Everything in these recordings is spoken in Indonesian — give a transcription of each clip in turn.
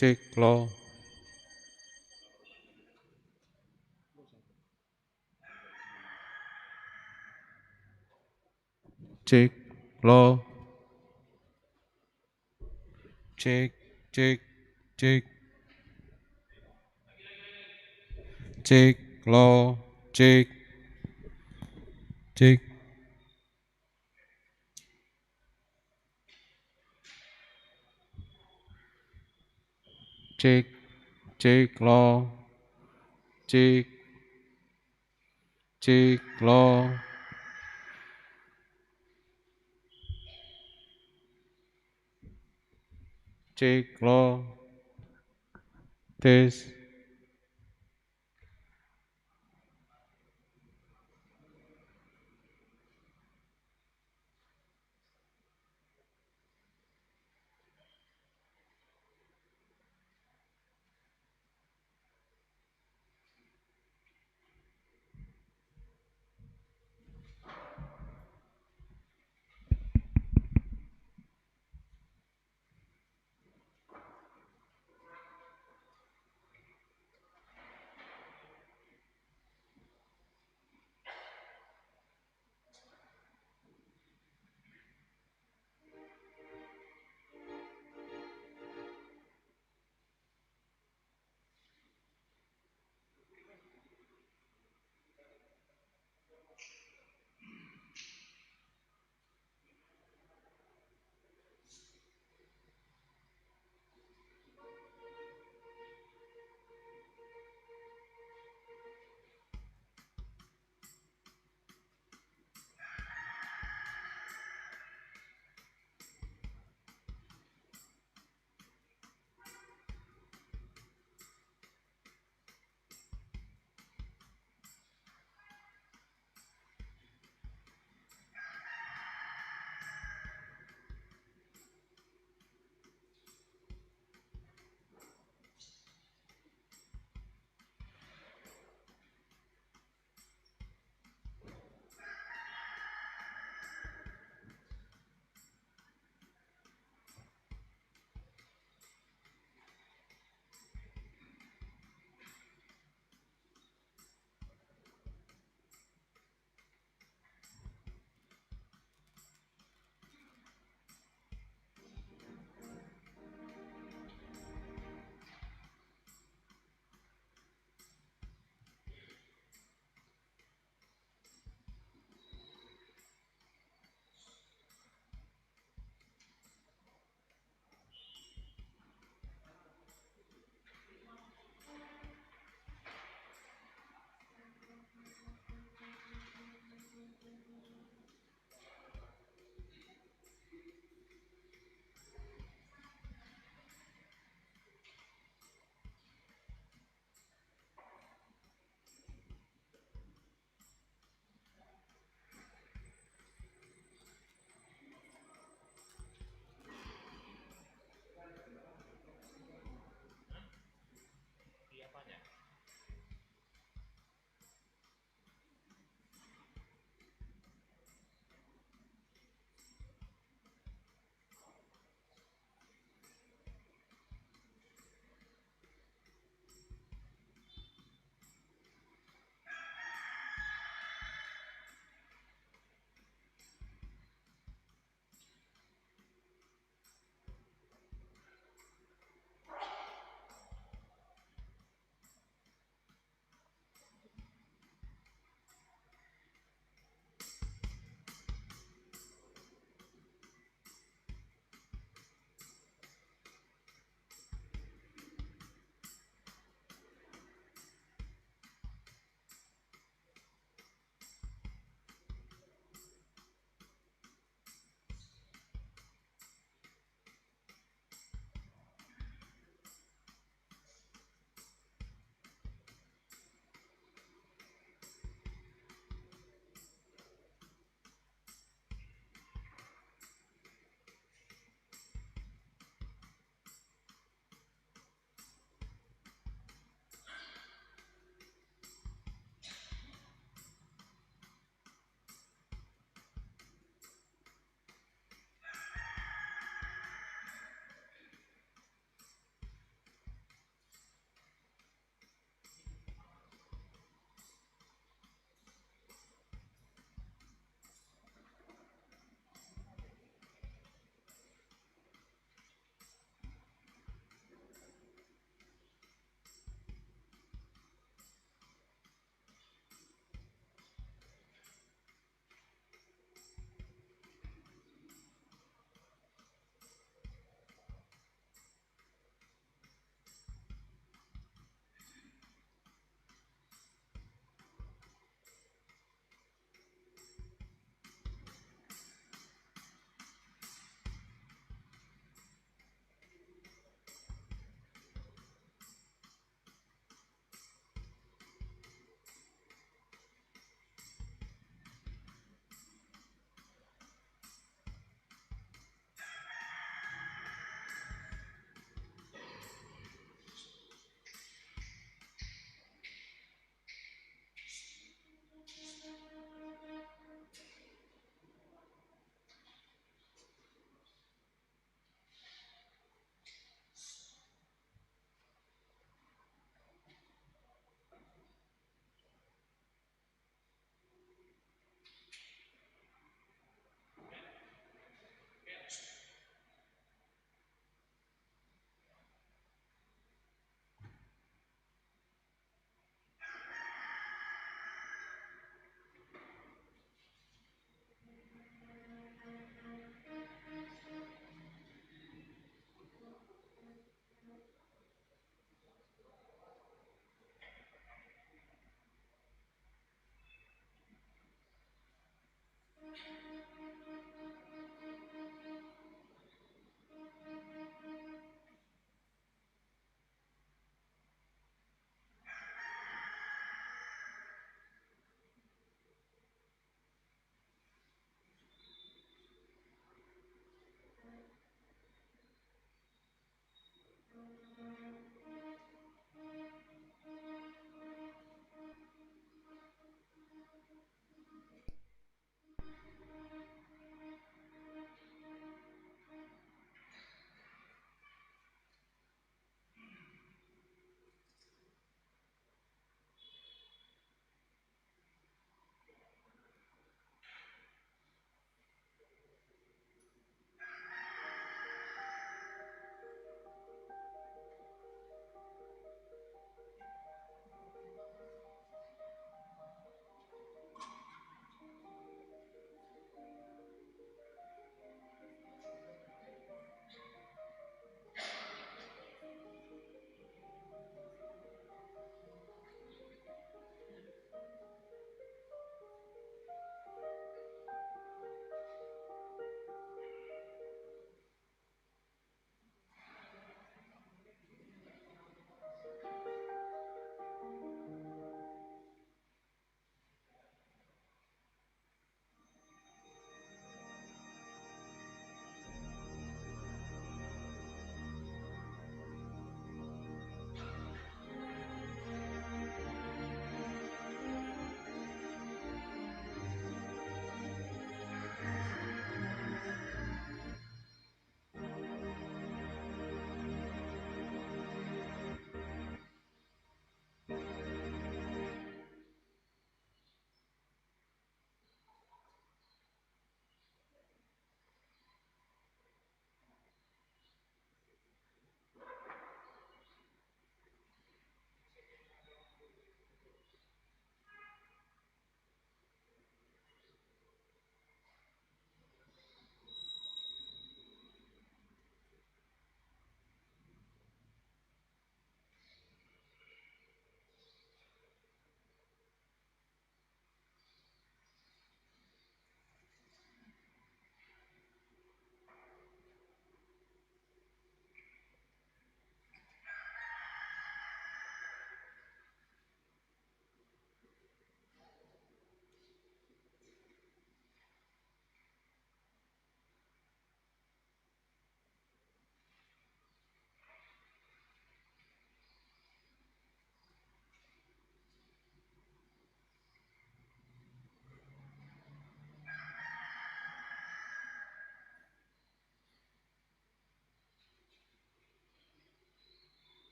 Check lo. Check lo. Check, check, check, check lo. Check, check, check, check lo. Check, check lo. Check lo. Test.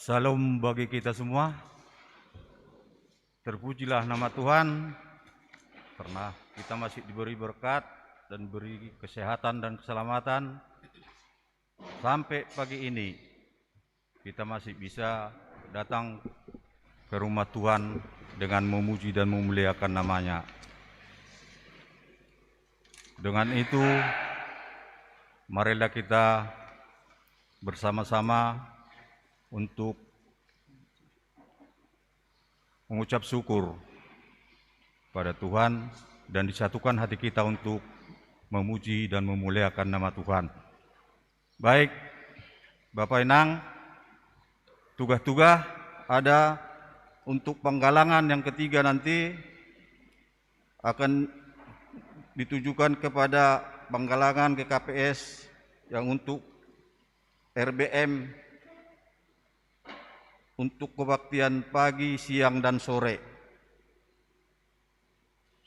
Salam bagi kita semua. Terpujilah nama Tuhan karena kita masih diberi berkat dan beri kesehatan dan keselamatan. Sampai pagi ini kita masih bisa datang ke rumah Tuhan dengan memuji dan memuliakan namanya. Dengan itu, marilah kita bersama-sama untuk mengucap syukur pada Tuhan dan disatukan hati kita untuk memuji dan memuliakan nama Tuhan. Baik, Bapak Inang, tugas-tugas ada untuk penggalangan yang ketiga nanti akan ditujukan kepada penggalangan GKPS yang untuk RBM untuk kebaktian pagi, siang, dan sore.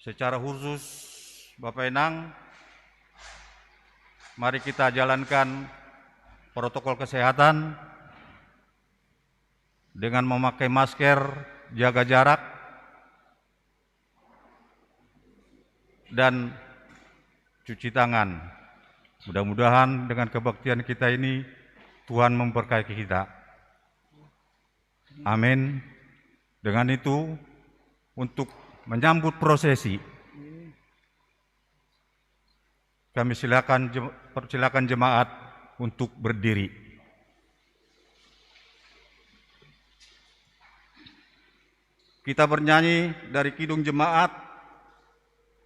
Secara khusus, Bapak Enang, mari kita jalankan protokol kesehatan dengan memakai masker, jaga jarak, dan cuci tangan. Mudah-mudahan dengan kebaktian kita ini Tuhan memberkati kita. Amin. Dengan itu, untuk menyambut prosesi, kami persilakan jemaat untuk berdiri. Kita bernyanyi dari Kidung Jemaat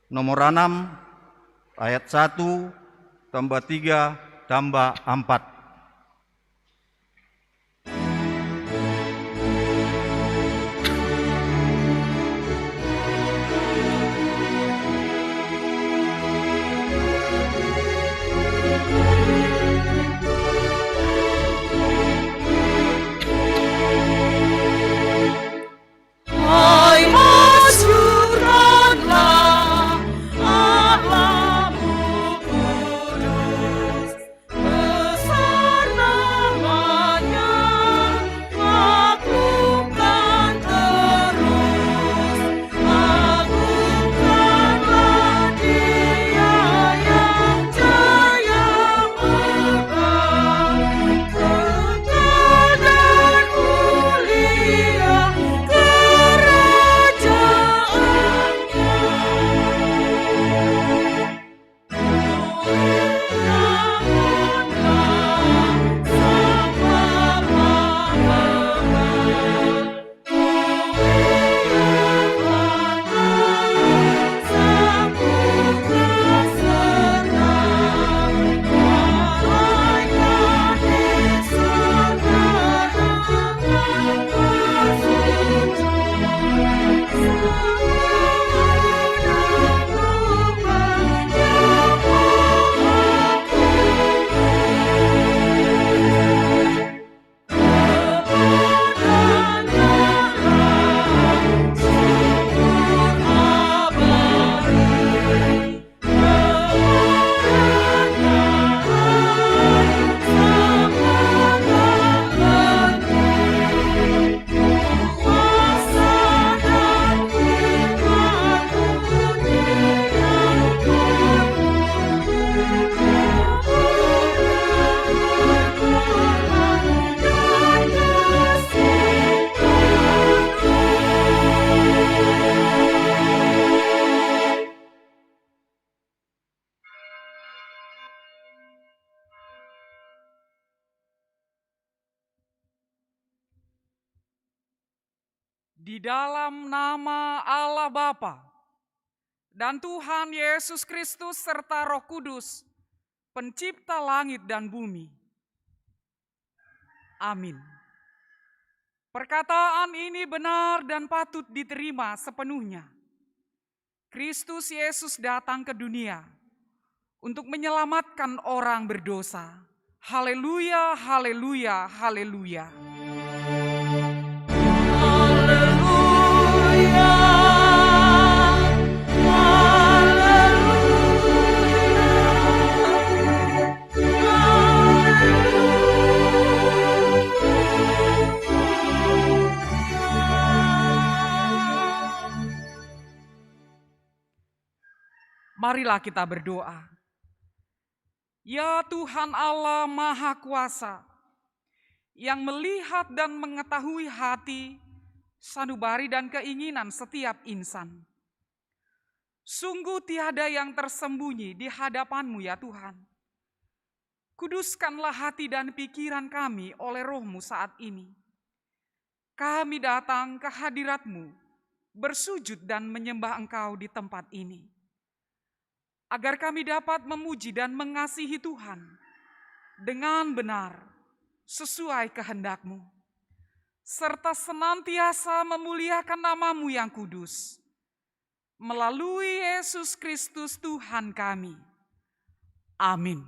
nomor 6 ayat 1 tambah 3 tambah 4. Di dalam nama Allah Bapa dan Tuhan Yesus Kristus serta Roh Kudus, Pencipta langit dan bumi. Amin. Perkataan ini benar dan patut diterima sepenuhnya. Kristus Yesus datang ke dunia untuk menyelamatkan orang berdosa. Haleluya, haleluya, haleluya. Marilah kita berdoa. Ya Tuhan Allah Maha Kuasa, yang melihat dan mengetahui hati, sanubari dan keinginan setiap insan. Sungguh tiada yang tersembunyi di hadapan-Mu ya Tuhan. Kuduskanlah hati dan pikiran kami oleh Roh-Mu saat ini. Kami datang ke hadirat-Mu, bersujud dan menyembah Engkau di tempat ini. Agar kami dapat memuji dan mengasihi Tuhan dengan benar sesuai kehendak-Mu, serta senantiasa memuliakan nama-Mu yang kudus, melalui Yesus Kristus Tuhan kami. Amin.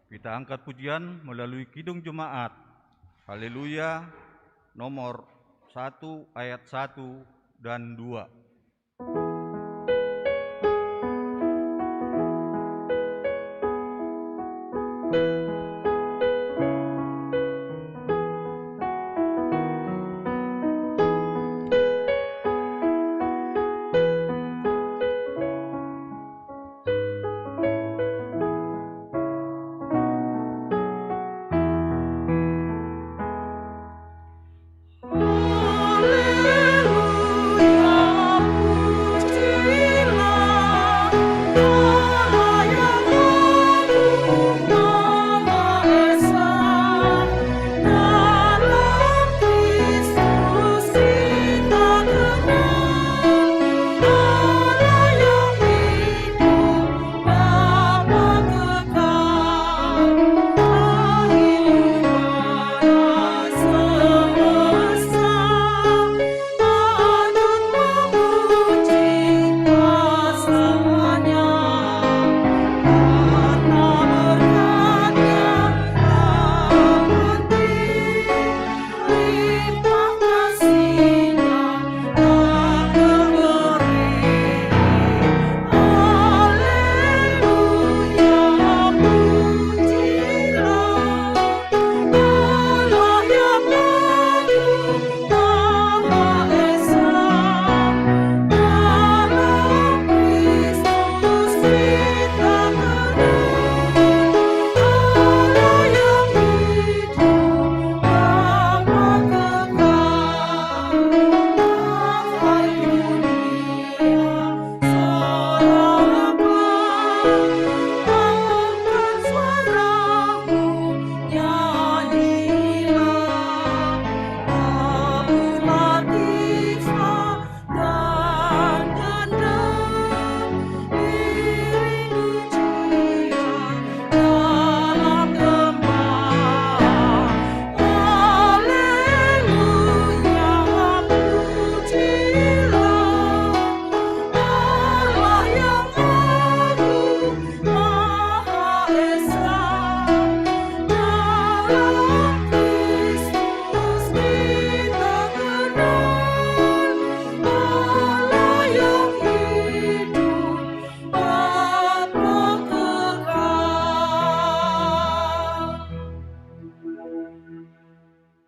Kita angkat pujian melalui Kidung Jemaat. Haleluya, nomor 1 ayat 1 dan 2.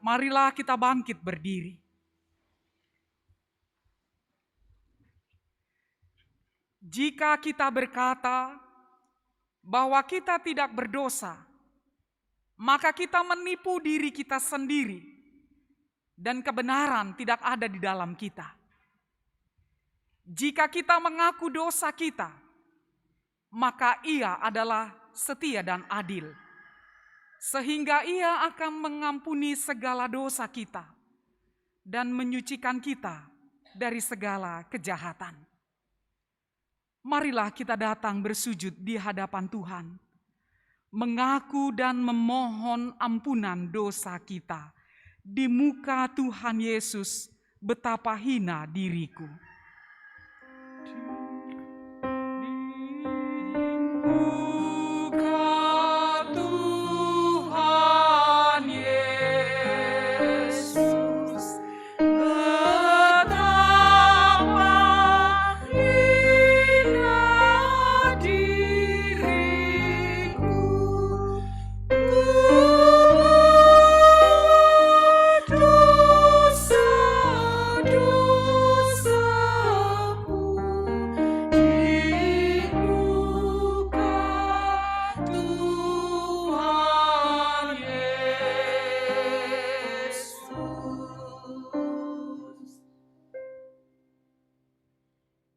Marilah kita bangkit berdiri. Jika kita berkata bahwa kita tidak berdosa, maka kita menipu diri kita sendiri dan kebenaran tidak ada di dalam kita. Jika kita mengaku dosa kita, maka Ia adalah setia dan adil, sehingga Ia akan mengampuni segala dosa kita dan menyucikan kita dari segala kejahatan. Marilah kita datang bersujud di hadapan Tuhan, mengaku dan memohon ampunan dosa kita di muka Tuhan Yesus. Betapa hina diriku.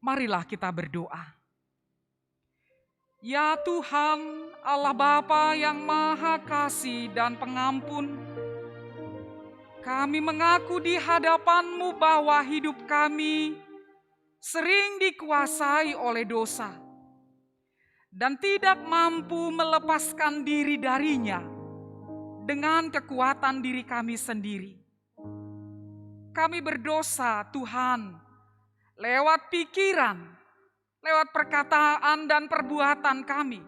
Marilah kita berdoa. Ya Tuhan, Allah Bapa yang Maha Kasih dan Pengampun, kami mengaku di hadapan-Mu bahwa hidup kami sering dikuasai oleh dosa dan tidak mampu melepaskan diri darinya dengan kekuatan diri kami sendiri. Kami berdosa, Tuhan, lewat pikiran, lewat perkataan dan perbuatan kami.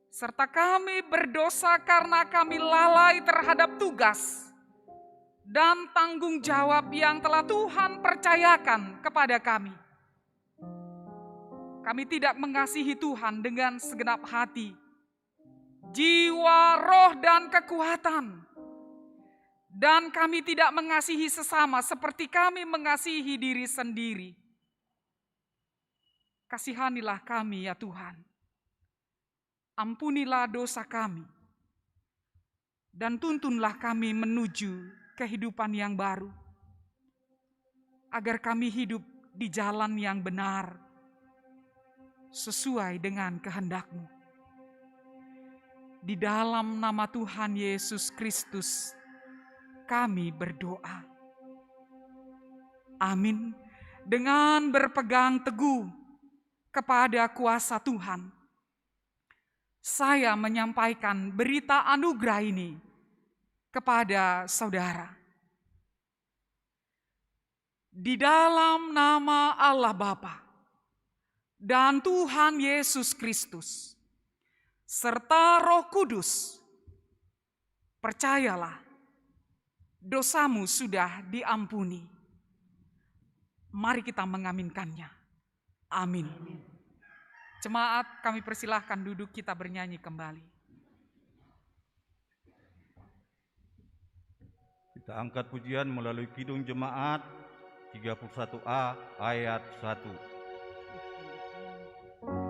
Serta kami berdosa karena kami lalai terhadap tugas dan tanggung jawab yang telah Tuhan percayakan kepada kami. Kami tidak mengasihi Tuhan dengan segenap hati, jiwa, roh, dan kekuatan. Dan kami tidak mengasihi sesama seperti kami mengasihi diri sendiri. Kasihanilah kami ya Tuhan. Ampunilah dosa kami. Dan tuntunlah kami menuju kehidupan yang baru. Agar kami hidup di jalan yang benar, sesuai dengan kehendak-Mu. Di dalam nama Tuhan Yesus Kristus, kami berdoa. Amin. Dengan berpegang teguh kepada kuasa Tuhan, saya menyampaikan berita anugerah ini kepada saudara. Di dalam nama Allah Bapa dan Tuhan Yesus Kristus, serta Roh Kudus, percayalah, dosamu sudah diampuni. Mari kita mengaminkannya. Amin. Jemaat, kami persilahkan duduk, kita bernyanyi kembali. Kita angkat pujian melalui Kidung Jemaat 31A ayat 1. Kita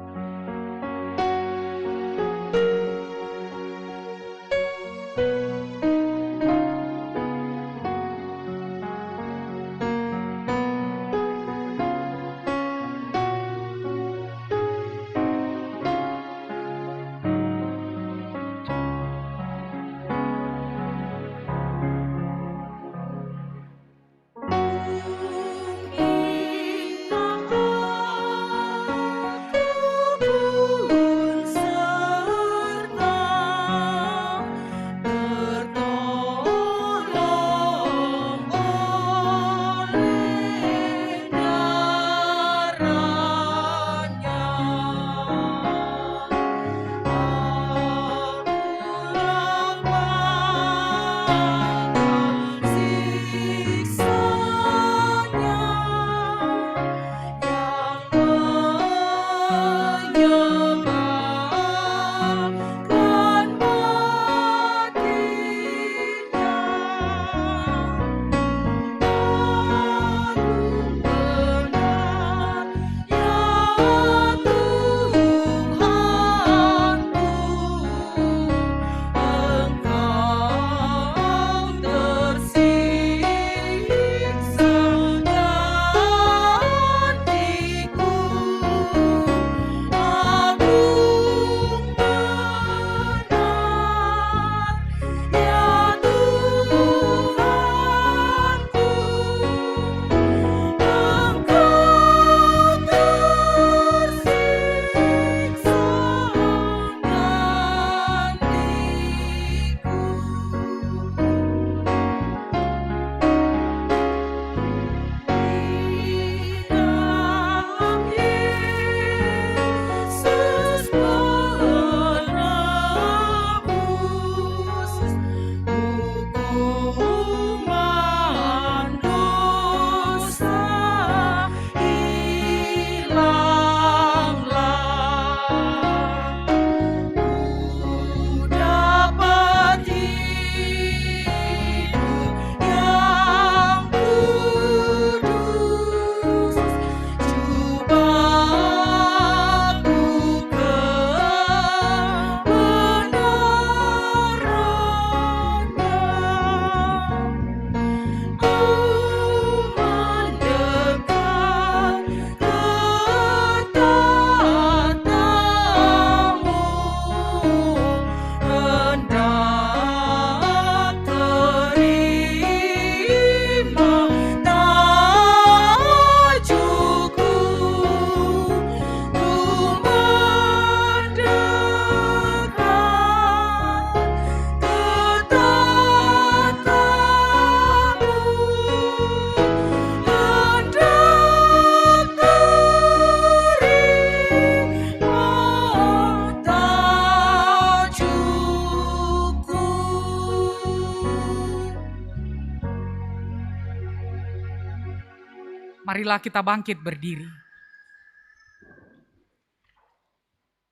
Marilah kita bangkit berdiri.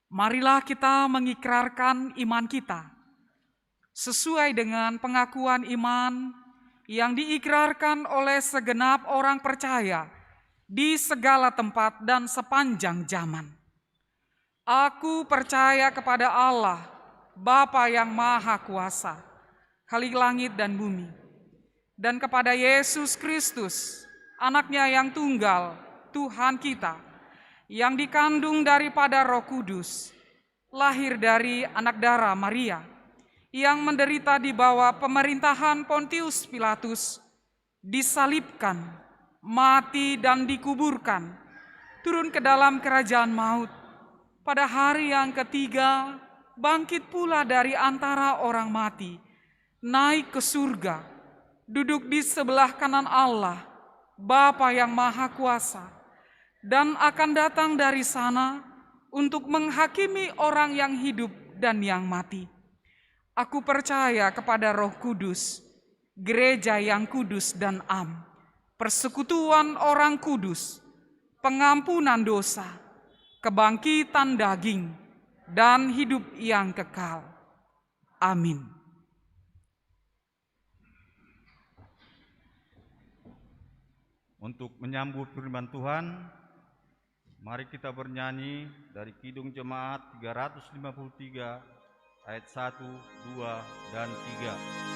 Marilah kita mengikrarkan iman kita sesuai dengan pengakuan iman yang diikrarkan oleh segenap orang percaya di segala tempat dan sepanjang zaman. Aku percaya kepada Allah, Bapa yang Maha Kuasa, Khalik langit dan bumi, dan kepada Yesus Kristus, Anaknya yang tunggal, Tuhan kita, yang dikandung daripada Roh Kudus, lahir dari anak darah Maria, yang menderita di bawah pemerintahan Pontius Pilatus, disalibkan, mati dan dikuburkan, turun ke dalam kerajaan maut, pada hari yang ketiga bangkit pula dari antara orang mati, naik ke surga, duduk di sebelah kanan Allah, Bapa yang Maha Kuasa, dan akan datang dari sana untuk menghakimi orang yang hidup dan yang mati. Aku percaya kepada Roh Kudus, gereja yang kudus dan am, persekutuan orang kudus, pengampunan dosa, kebangkitan daging, dan hidup yang kekal. Amin. Untuk menyambut firman Tuhan, mari kita bernyanyi dari Kidung Jemaat 353 ayat 1, 2, dan 3.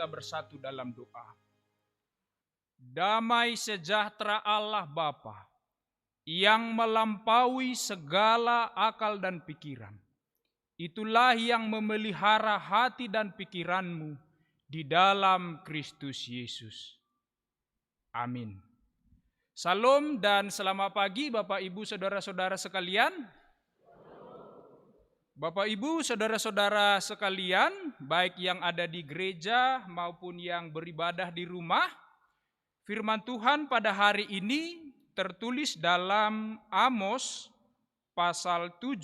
kita bersatu dalam doa. Damai sejahtera Allah Bapa yang melampaui segala akal dan pikiran, itulah yang memelihara hati dan pikiranmu di dalam Kristus Yesus. Amin. Salam dan selamat pagi Bapak Ibu Saudara-saudara sekalian. Bapak Ibu Saudara-saudara sekalian, baik yang ada di gereja maupun yang beribadah di rumah, firman Tuhan pada hari ini tertulis dalam Amos pasal 7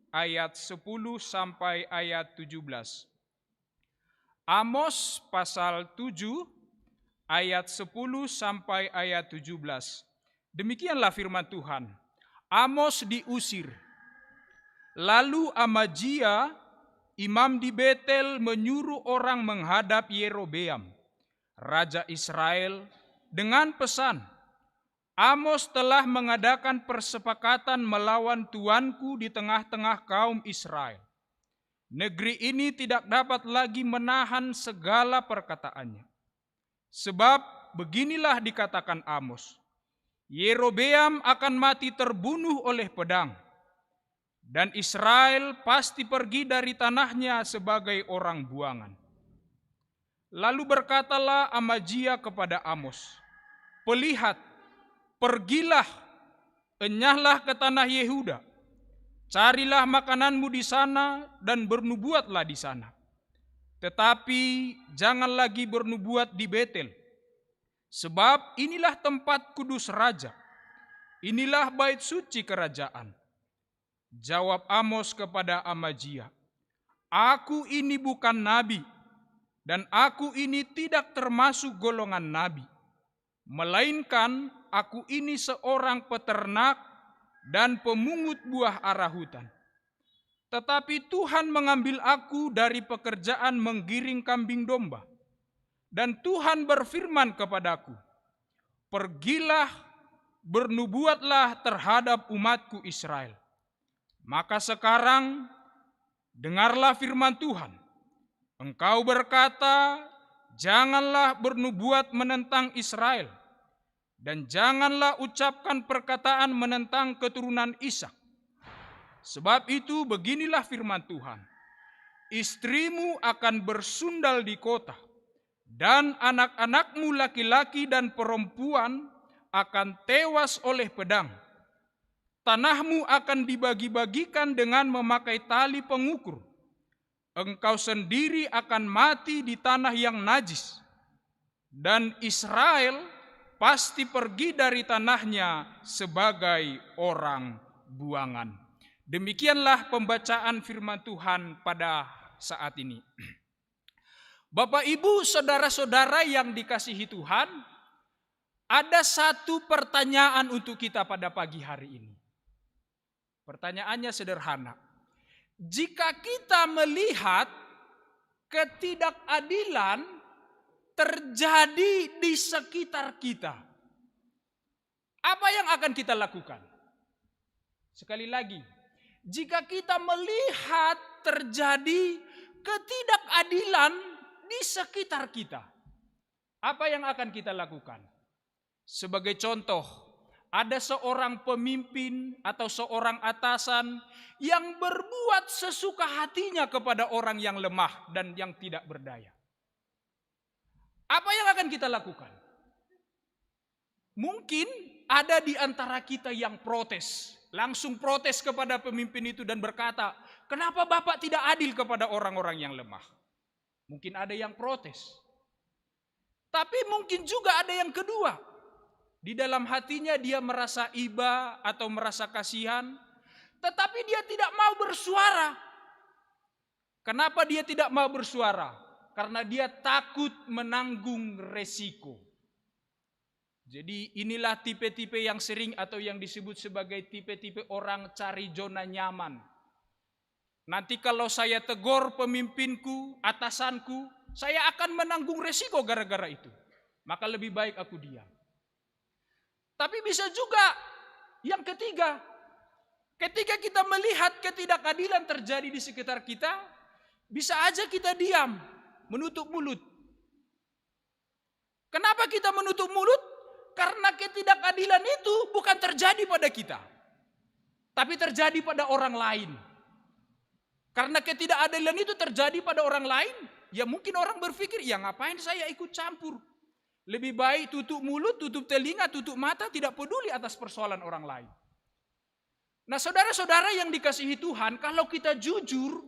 ayat 10 sampai ayat 17. Amos pasal 7 ayat 10 sampai ayat 17. Demikianlah firman Tuhan. Amos diusir. Lalu Amazia, imam di Betel, menyuruh orang menghadap Yerobeam, raja Israel, dengan pesan, Amos telah mengadakan persepakatan melawan tuanku di tengah-tengah kaum Israel. Negeri ini tidak dapat lagi menahan segala perkataannya. Sebab beginilah dikatakan Amos, Yerobeam akan mati terbunuh oleh pedang, dan Israel pasti pergi dari tanahnya sebagai orang buangan. Lalu berkatalah Amazia kepada Amos, "Pelihat, pergilah, enyahlah ke tanah Yehuda, carilah makananmu di sana dan bernubuatlah di sana. Tetapi jangan lagi bernubuat di Betel, sebab inilah tempat kudus raja, inilah bait suci kerajaan." Jawab Amos kepada Amazia, "Aku ini bukan nabi, dan aku ini tidak termasuk golongan nabi, melainkan aku ini seorang peternak dan pemungut buah ara hutan. Tetapi Tuhan mengambil aku dari pekerjaan menggiring kambing domba. Dan Tuhan berfirman kepadaku, pergilah, bernubuatlah terhadap umatku Israel. Maka sekarang, dengarlah firman Tuhan. Engkau berkata, janganlah bernubuat menentang Israel, dan janganlah ucapkan perkataan menentang keturunan Ishak. Sebab itu beginilah firman Tuhan, istrimu akan bersundal di kota, dan anak-anakmu laki-laki dan perempuan akan tewas oleh pedang. Tanahmu akan dibagi-bagikan dengan memakai tali pengukur. Engkau sendiri akan mati di tanah yang najis, dan Israel pasti pergi dari tanahnya sebagai orang buangan." Demikianlah pembacaan firman Tuhan pada saat ini. Bapak, Ibu, saudara-saudara yang dikasihi Tuhan, ada satu pertanyaan untuk kita pada pagi hari ini. Pertanyaannya sederhana. Jika kita melihat ketidakadilan terjadi di sekitar kita, apa yang akan kita lakukan? Sekali lagi, jika kita melihat terjadi ketidakadilan di sekitar kita, apa yang akan kita lakukan? Sebagai contoh, ada seorang pemimpin atau seorang atasan yang berbuat sesuka hatinya kepada orang yang lemah dan yang tidak berdaya. Apa yang akan kita lakukan? Mungkin ada di antara kita yang protes. Langsung protes kepada pemimpin itu dan berkata, kenapa Bapak tidak adil kepada orang-orang yang lemah? Mungkin ada yang protes. Tapi mungkin juga ada yang kedua. Di dalam hatinya dia merasa iba atau merasa kasihan, tetapi dia tidak mau bersuara. Kenapa dia tidak mau bersuara? Karena dia takut menanggung resiko. Jadi inilah tipe-tipe yang sering atau yang disebut sebagai tipe-tipe orang cari zona nyaman. Nanti kalau saya tegur pemimpinku, atasanku, saya akan menanggung resiko gara-gara itu. Maka lebih baik aku diam. Tapi bisa juga yang ketiga, ketika kita melihat ketidakadilan terjadi di sekitar kita, bisa aja kita diam, menutup mulut. Kenapa kita menutup mulut? Karena ketidakadilan itu bukan terjadi pada kita, tapi terjadi pada orang lain. Karena ketidakadilan itu terjadi pada orang lain, ya mungkin orang berpikir, ya ngapain saya ikut campur? Lebih baik tutup mulut, tutup telinga, tutup mata, tidak peduli atas persoalan orang lain. Nah saudara-saudara yang dikasihi Tuhan, kalau kita jujur,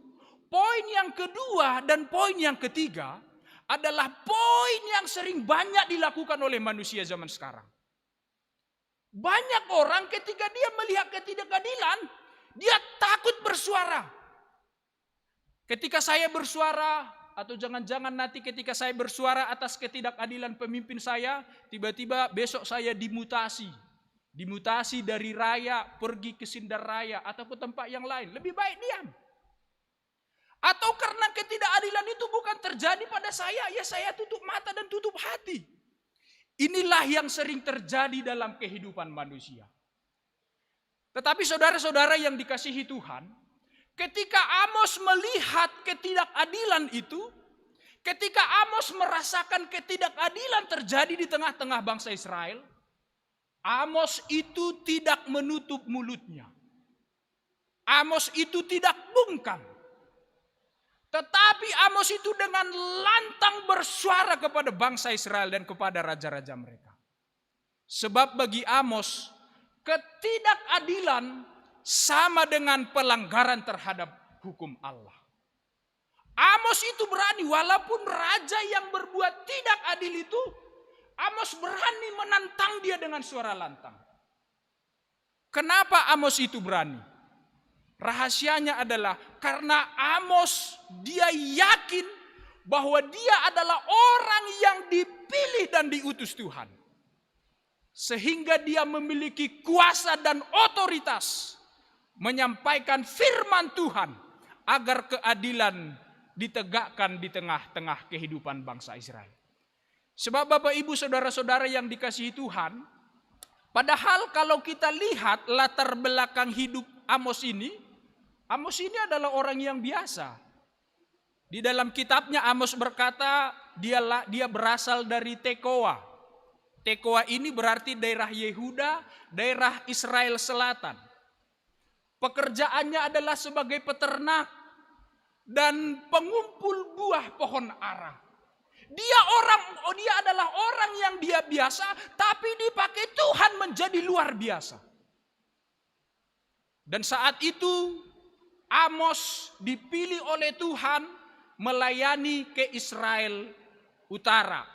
poin yang kedua dan poin yang ketiga adalah poin yang sering banyak dilakukan oleh manusia zaman sekarang. Banyak orang ketika dia melihat ketidakadilan, dia takut bersuara. Ketika saya bersuara, atau jangan-jangan nanti ketika saya bersuara atas ketidakadilan pemimpin saya, tiba-tiba besok saya dimutasi. Dimutasi dari raya, pergi ke Sindar Raya, atau ke tempat yang lain. Lebih baik diam. Atau karena ketidakadilan itu bukan terjadi pada saya, ya saya tutup mata dan tutup hati. Inilah yang sering terjadi dalam kehidupan manusia. Tetapi saudara-saudara yang dikasihi Tuhan, ketika Amos melihat ketidakadilan itu, ketika Amos merasakan ketidakadilan terjadi di tengah-tengah bangsa Israel, Amos itu tidak menutup mulutnya. Amos itu tidak bungkam. Tetapi Amos itu dengan lantang bersuara kepada bangsa Israel dan kepada raja-raja mereka. Sebab bagi Amos, ketidakadilan sama dengan pelanggaran terhadap hukum Allah. Amos itu berani, walaupun raja yang berbuat tidak adil itu, Amos berani menantang dia dengan suara lantang. Kenapa Amos itu berani? Rahasianya adalah karena Amos dia yakin bahwa dia adalah orang yang dipilih dan diutus Tuhan. Sehingga dia memiliki kuasa dan otoritas menyampaikan firman Tuhan agar keadilan ditegakkan di tengah-tengah kehidupan bangsa Israel. Sebab Bapak Ibu saudara-saudara yang dikasihi Tuhan, padahal kalau kita lihat latar belakang hidup Amos ini adalah orang yang biasa. Di dalam kitabnya Amos berkata dia berasal dari Tekoa. Tekoa ini berarti daerah Yehuda, daerah Israel Selatan. Pekerjaannya adalah sebagai peternak dan pengumpul buah pohon ara. Dia adalah orang yang dia biasa, tapi dipakai Tuhan menjadi luar biasa. Dan saat itu Amos dipilih oleh Tuhan melayani ke Israel Utara.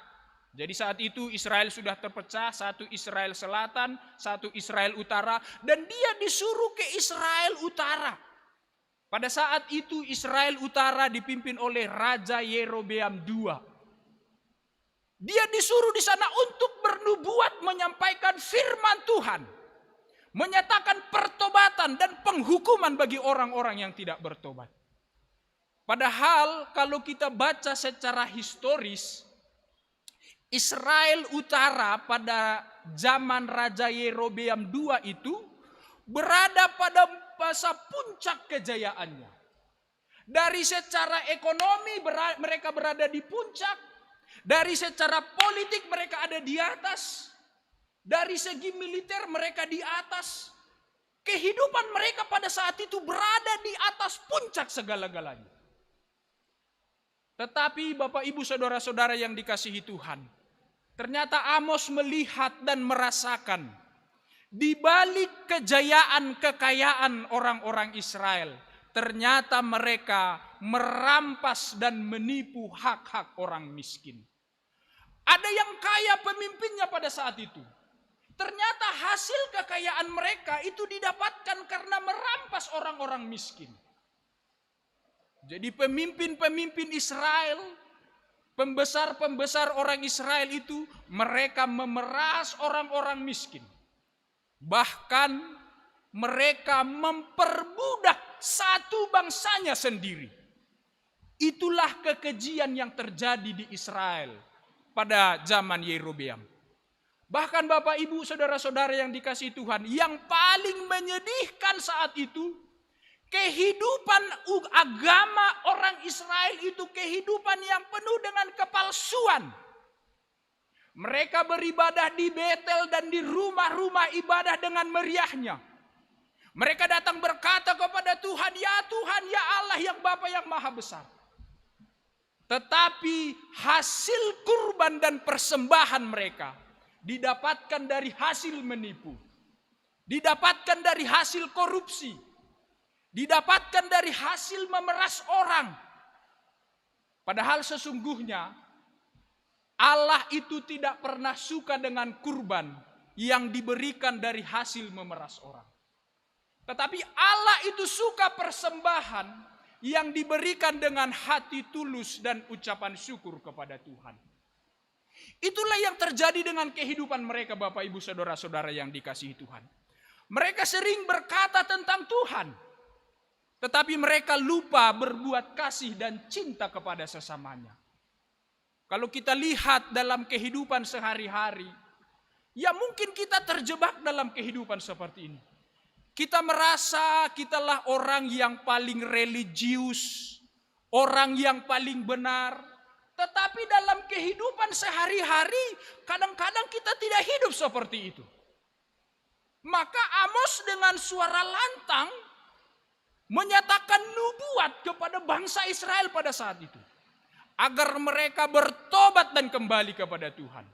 Jadi saat itu Israel sudah terpecah, satu Israel Selatan, satu Israel Utara, dan dia disuruh ke Israel Utara. Pada saat itu Israel Utara dipimpin oleh Raja Yerobeam II. Dia disuruh di sana untuk bernubuat, menyampaikan firman Tuhan, menyatakan pertobatan dan penghukuman bagi orang-orang yang tidak bertobat. Padahal kalau kita baca secara historis, Israel Utara pada zaman Raja Yerobeam II itu berada pada masa puncak kejayaannya. Dari secara ekonomi mereka berada di puncak, dari secara politik mereka ada di atas, dari segi militer mereka di atas. Kehidupan mereka pada saat itu berada di atas puncak segala-galanya. Tetapi Bapak Ibu saudara-saudara yang dikasihi Tuhan, ternyata Amos melihat dan merasakan di balik kejayaan kekayaan orang-orang Israel, ternyata mereka merampas dan menipu hak-hak orang miskin. Ada yang kaya pemimpinnya pada saat itu. Ternyata hasil kekayaan mereka itu didapatkan karena merampas orang-orang miskin. Jadi pemimpin-pemimpin Israel, pembesar-pembesar orang Israel itu, mereka memeras orang-orang miskin. Bahkan mereka memperbudak satu bangsanya sendiri. Itulah kekejian yang terjadi di Israel pada zaman Yerobeam. Bahkan Bapak Ibu saudara-saudara yang dikasihi Tuhan, yang paling menyedihkan saat itu, kehidupan agama orang Israel itu kehidupan yang penuh dengan kepalsuan. Mereka beribadah di Betel dan di rumah-rumah ibadah dengan meriahnya. Mereka datang berkata kepada Tuhan, ya Allah yang Bapa yang Maha Besar. Tetapi hasil kurban dan persembahan mereka didapatkan dari hasil menipu. Didapatkan dari hasil korupsi. Didapatkan dari hasil memeras orang. Padahal sesungguhnya Allah itu tidak pernah suka dengan kurban yang diberikan dari hasil memeras orang. Tetapi Allah itu suka persembahan yang diberikan dengan hati tulus dan ucapan syukur kepada Tuhan. Itulah yang terjadi dengan kehidupan mereka, Bapak Ibu Saudara-saudara yang dikasihi Tuhan. Mereka sering berkata tentang Tuhan, tetapi mereka lupa berbuat kasih dan cinta kepada sesamanya. Kalau kita lihat dalam kehidupan sehari-hari, ya mungkin kita terjebak dalam kehidupan seperti ini. Kita merasa kitalah orang yang paling religius, orang yang paling benar. Tetapi dalam kehidupan sehari-hari, kadang-kadang kita tidak hidup seperti itu. Maka Amos dengan suara lantang menyatakan nubuat kepada bangsa Israel pada saat itu. Agar mereka bertobat dan kembali kepada Tuhan.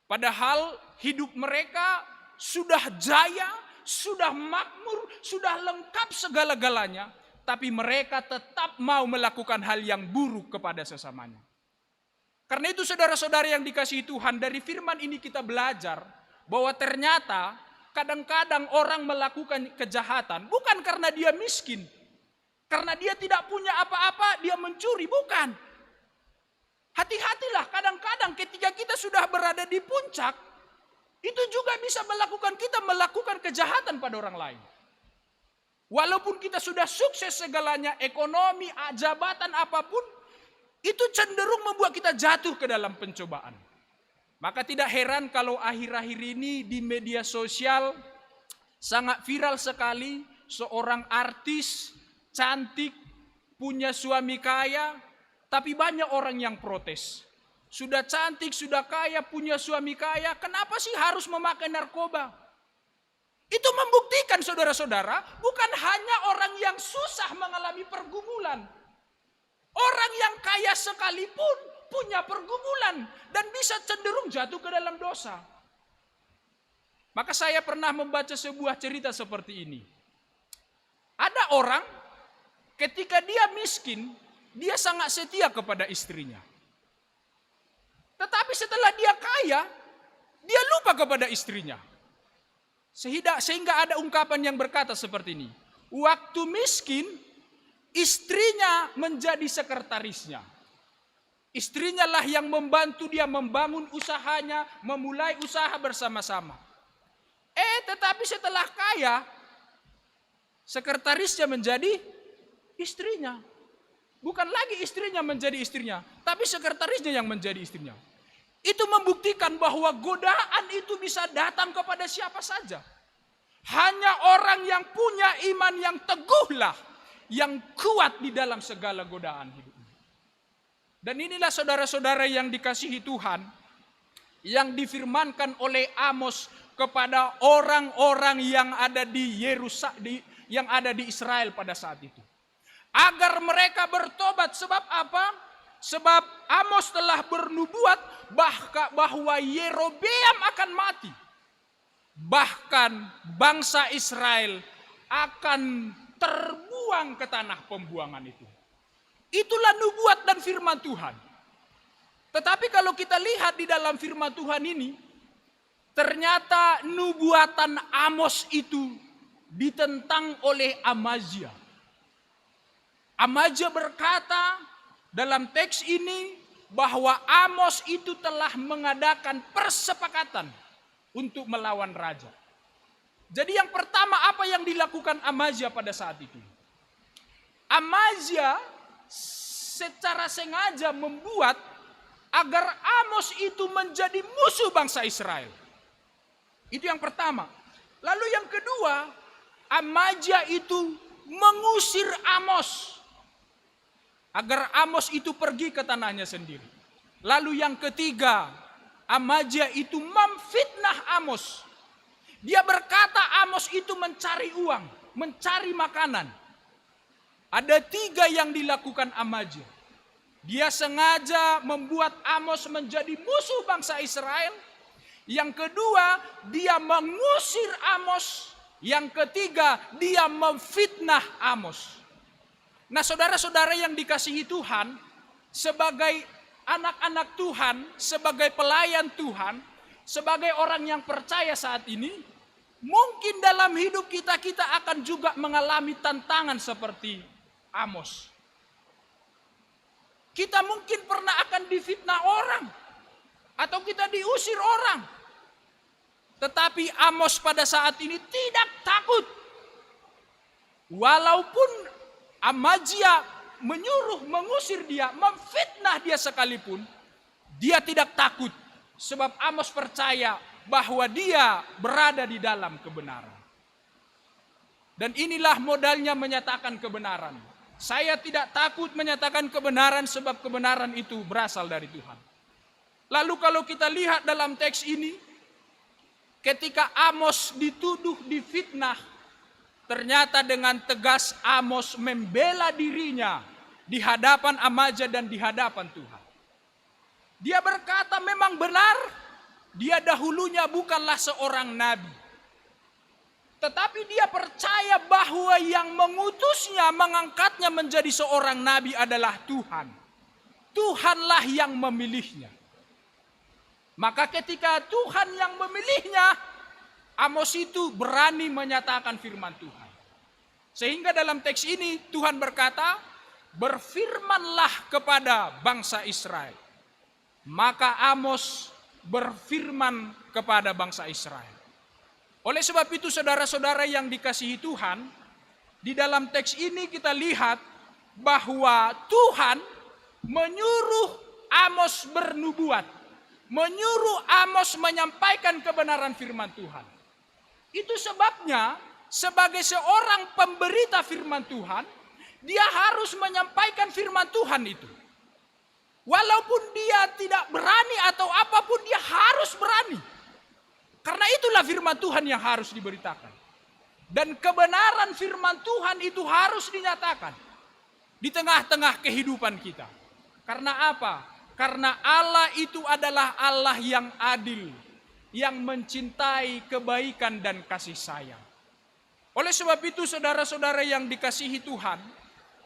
Padahal hidup mereka sudah jaya, sudah makmur, sudah lengkap segala-galanya. Tapi mereka tetap mau melakukan hal yang buruk kepada sesamanya. Karena itu saudara-saudara yang dikasihi Tuhan, dari firman ini kita belajar bahwa ternyata kadang-kadang orang melakukan kejahatan bukan karena dia miskin. Karena dia tidak punya apa-apa, dia mencuri, bukan. Hati-hatilah, kadang-kadang ketika kita sudah berada di puncak, itu juga bisa melakukan kejahatan pada orang lain. Walaupun kita sudah sukses segalanya, ekonomi, jabatan apapun, itu cenderung membuat kita jatuh ke dalam pencobaan. Maka tidak heran kalau akhir-akhir ini di media sosial sangat viral sekali seorang artis cantik, punya suami kaya, tapi banyak orang yang protes. Sudah cantik, sudah kaya, punya suami kaya, kenapa sih harus memakai narkoba? Itu membuktikan saudara-saudara, bukan hanya orang yang susah mengalami pergumulan. Orang yang kaya sekalipun punya pergumulan dan bisa cenderung jatuh ke dalam dosa. Maka saya pernah membaca sebuah cerita seperti ini. Ada orang ketika dia miskin, dia sangat setia kepada istrinya. Tetapi setelah dia kaya, dia lupa kepada istrinya. Sehingga ada ungkapan yang berkata seperti ini. Waktu miskin, istrinya menjadi sekretarisnya. Istrinya lah yang membantu dia membangun usahanya, memulai usaha bersama-sama. Tetapi setelah kaya, sekretarisnya menjadi istrinya. Bukan lagi istrinya menjadi istrinya, tapi sekretarisnya yang menjadi istrinya. Itu membuktikan bahwa godaan itu bisa datang kepada siapa saja. Hanya orang yang punya iman yang teguhlah yang kuat di dalam segala godaan hidup. Dan inilah saudara-saudara yang dikasihi Tuhan, yang difirmankan oleh Amos kepada orang-orang yang ada di Yerusalem, yang ada di Israel pada saat itu. Agar mereka bertobat. Sebab apa? Sebab Amos telah bernubuat bahwa Yerobeam akan mati. Bahkan bangsa Israel akan terbuang ke tanah pembuangan itu. Itulah nubuat dan firman Tuhan. Tetapi kalau kita lihat di dalam firman Tuhan ini, ternyata nubuatan Amos itu ditentang oleh Amazia. Amazia berkata dalam teks ini bahwa Amos itu telah mengadakan persepakatan untuk melawan raja. Jadi yang pertama apa yang dilakukan Amazia pada saat itu? Amazia secara sengaja membuat agar Amos itu menjadi musuh bangsa Israel. Itu yang pertama. Lalu yang kedua, Amazia itu mengusir Amos agar Amos itu pergi ke tanahnya sendiri. Lalu yang ketiga, Amazia itu memfitnah Amos. Dia berkata Amos itu mencari uang, mencari makanan. Ada 3 yang dilakukan Amazia. Dia sengaja membuat Amos menjadi musuh bangsa Israel. Yang kedua, dia mengusir Amos. Yang ketiga, dia memfitnah Amos. Nah, saudara-saudara yang dikasihi Tuhan, sebagai anak-anak Tuhan, sebagai pelayan Tuhan, sebagai orang yang percaya saat ini, mungkin dalam hidup kita akan juga mengalami tantangan seperti Amos. Kita mungkin pernah akan difitnah orang, atau kita diusir orang. Tetapi Amos pada saat ini tidak takut. Walaupun Amazia menyuruh, mengusir dia, memfitnah dia sekalipun, dia tidak takut. Sebab Amos percaya bahwa dia berada di dalam kebenaran. Dan inilah modalnya menyatakan kebenaran. Saya tidak takut menyatakan kebenaran sebab kebenaran itu berasal dari Tuhan. Lalu kalau kita lihat dalam teks ini, ketika Amos dituduh difitnah, ternyata dengan tegas Amos membela dirinya di hadapan Amazia dan di hadapan Tuhan. Dia berkata memang benar, dia dahulunya bukanlah seorang nabi. Tetapi dia percaya bahwa yang mengutusnya, mengangkatnya menjadi seorang nabi adalah Tuhan. Tuhanlah yang memilihnya. Maka ketika Tuhan yang memilihnya, Amos itu berani menyatakan firman Tuhan. Sehingga dalam teks ini Tuhan berkata, berfirmanlah kepada bangsa Israel. Maka Amos berfirman kepada bangsa Israel. Oleh sebab itu saudara-saudara yang dikasihi Tuhan, di dalam teks ini kita lihat bahwa Tuhan menyuruh Amos bernubuat, menyuruh Amos menyampaikan kebenaran firman Tuhan. Itu sebabnya sebagai seorang pemberita firman Tuhan, dia harus menyampaikan firman Tuhan itu. Walaupun dia tidak berani atau apapun, dia harus berani. Karena itulah firman Tuhan yang harus diberitakan. Dan kebenaran firman Tuhan itu harus dinyatakan di tengah-tengah kehidupan kita. Karena apa? Karena Allah itu adalah Allah yang adil, yang mencintai kebaikan dan kasih sayang. Oleh sebab itu saudara-saudara yang dikasihi Tuhan,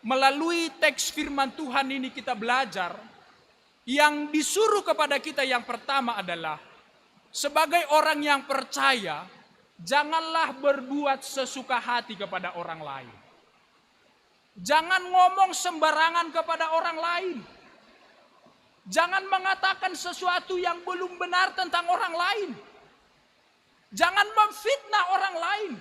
melalui teks firman Tuhan ini kita belajar, yang disuruh kepada kita yang pertama adalah, sebagai orang yang percaya, janganlah berbuat sesuka hati kepada orang lain. Jangan ngomong sembarangan kepada orang lain. Jangan mengatakan sesuatu yang belum benar tentang orang lain. Jangan memfitnah orang lain.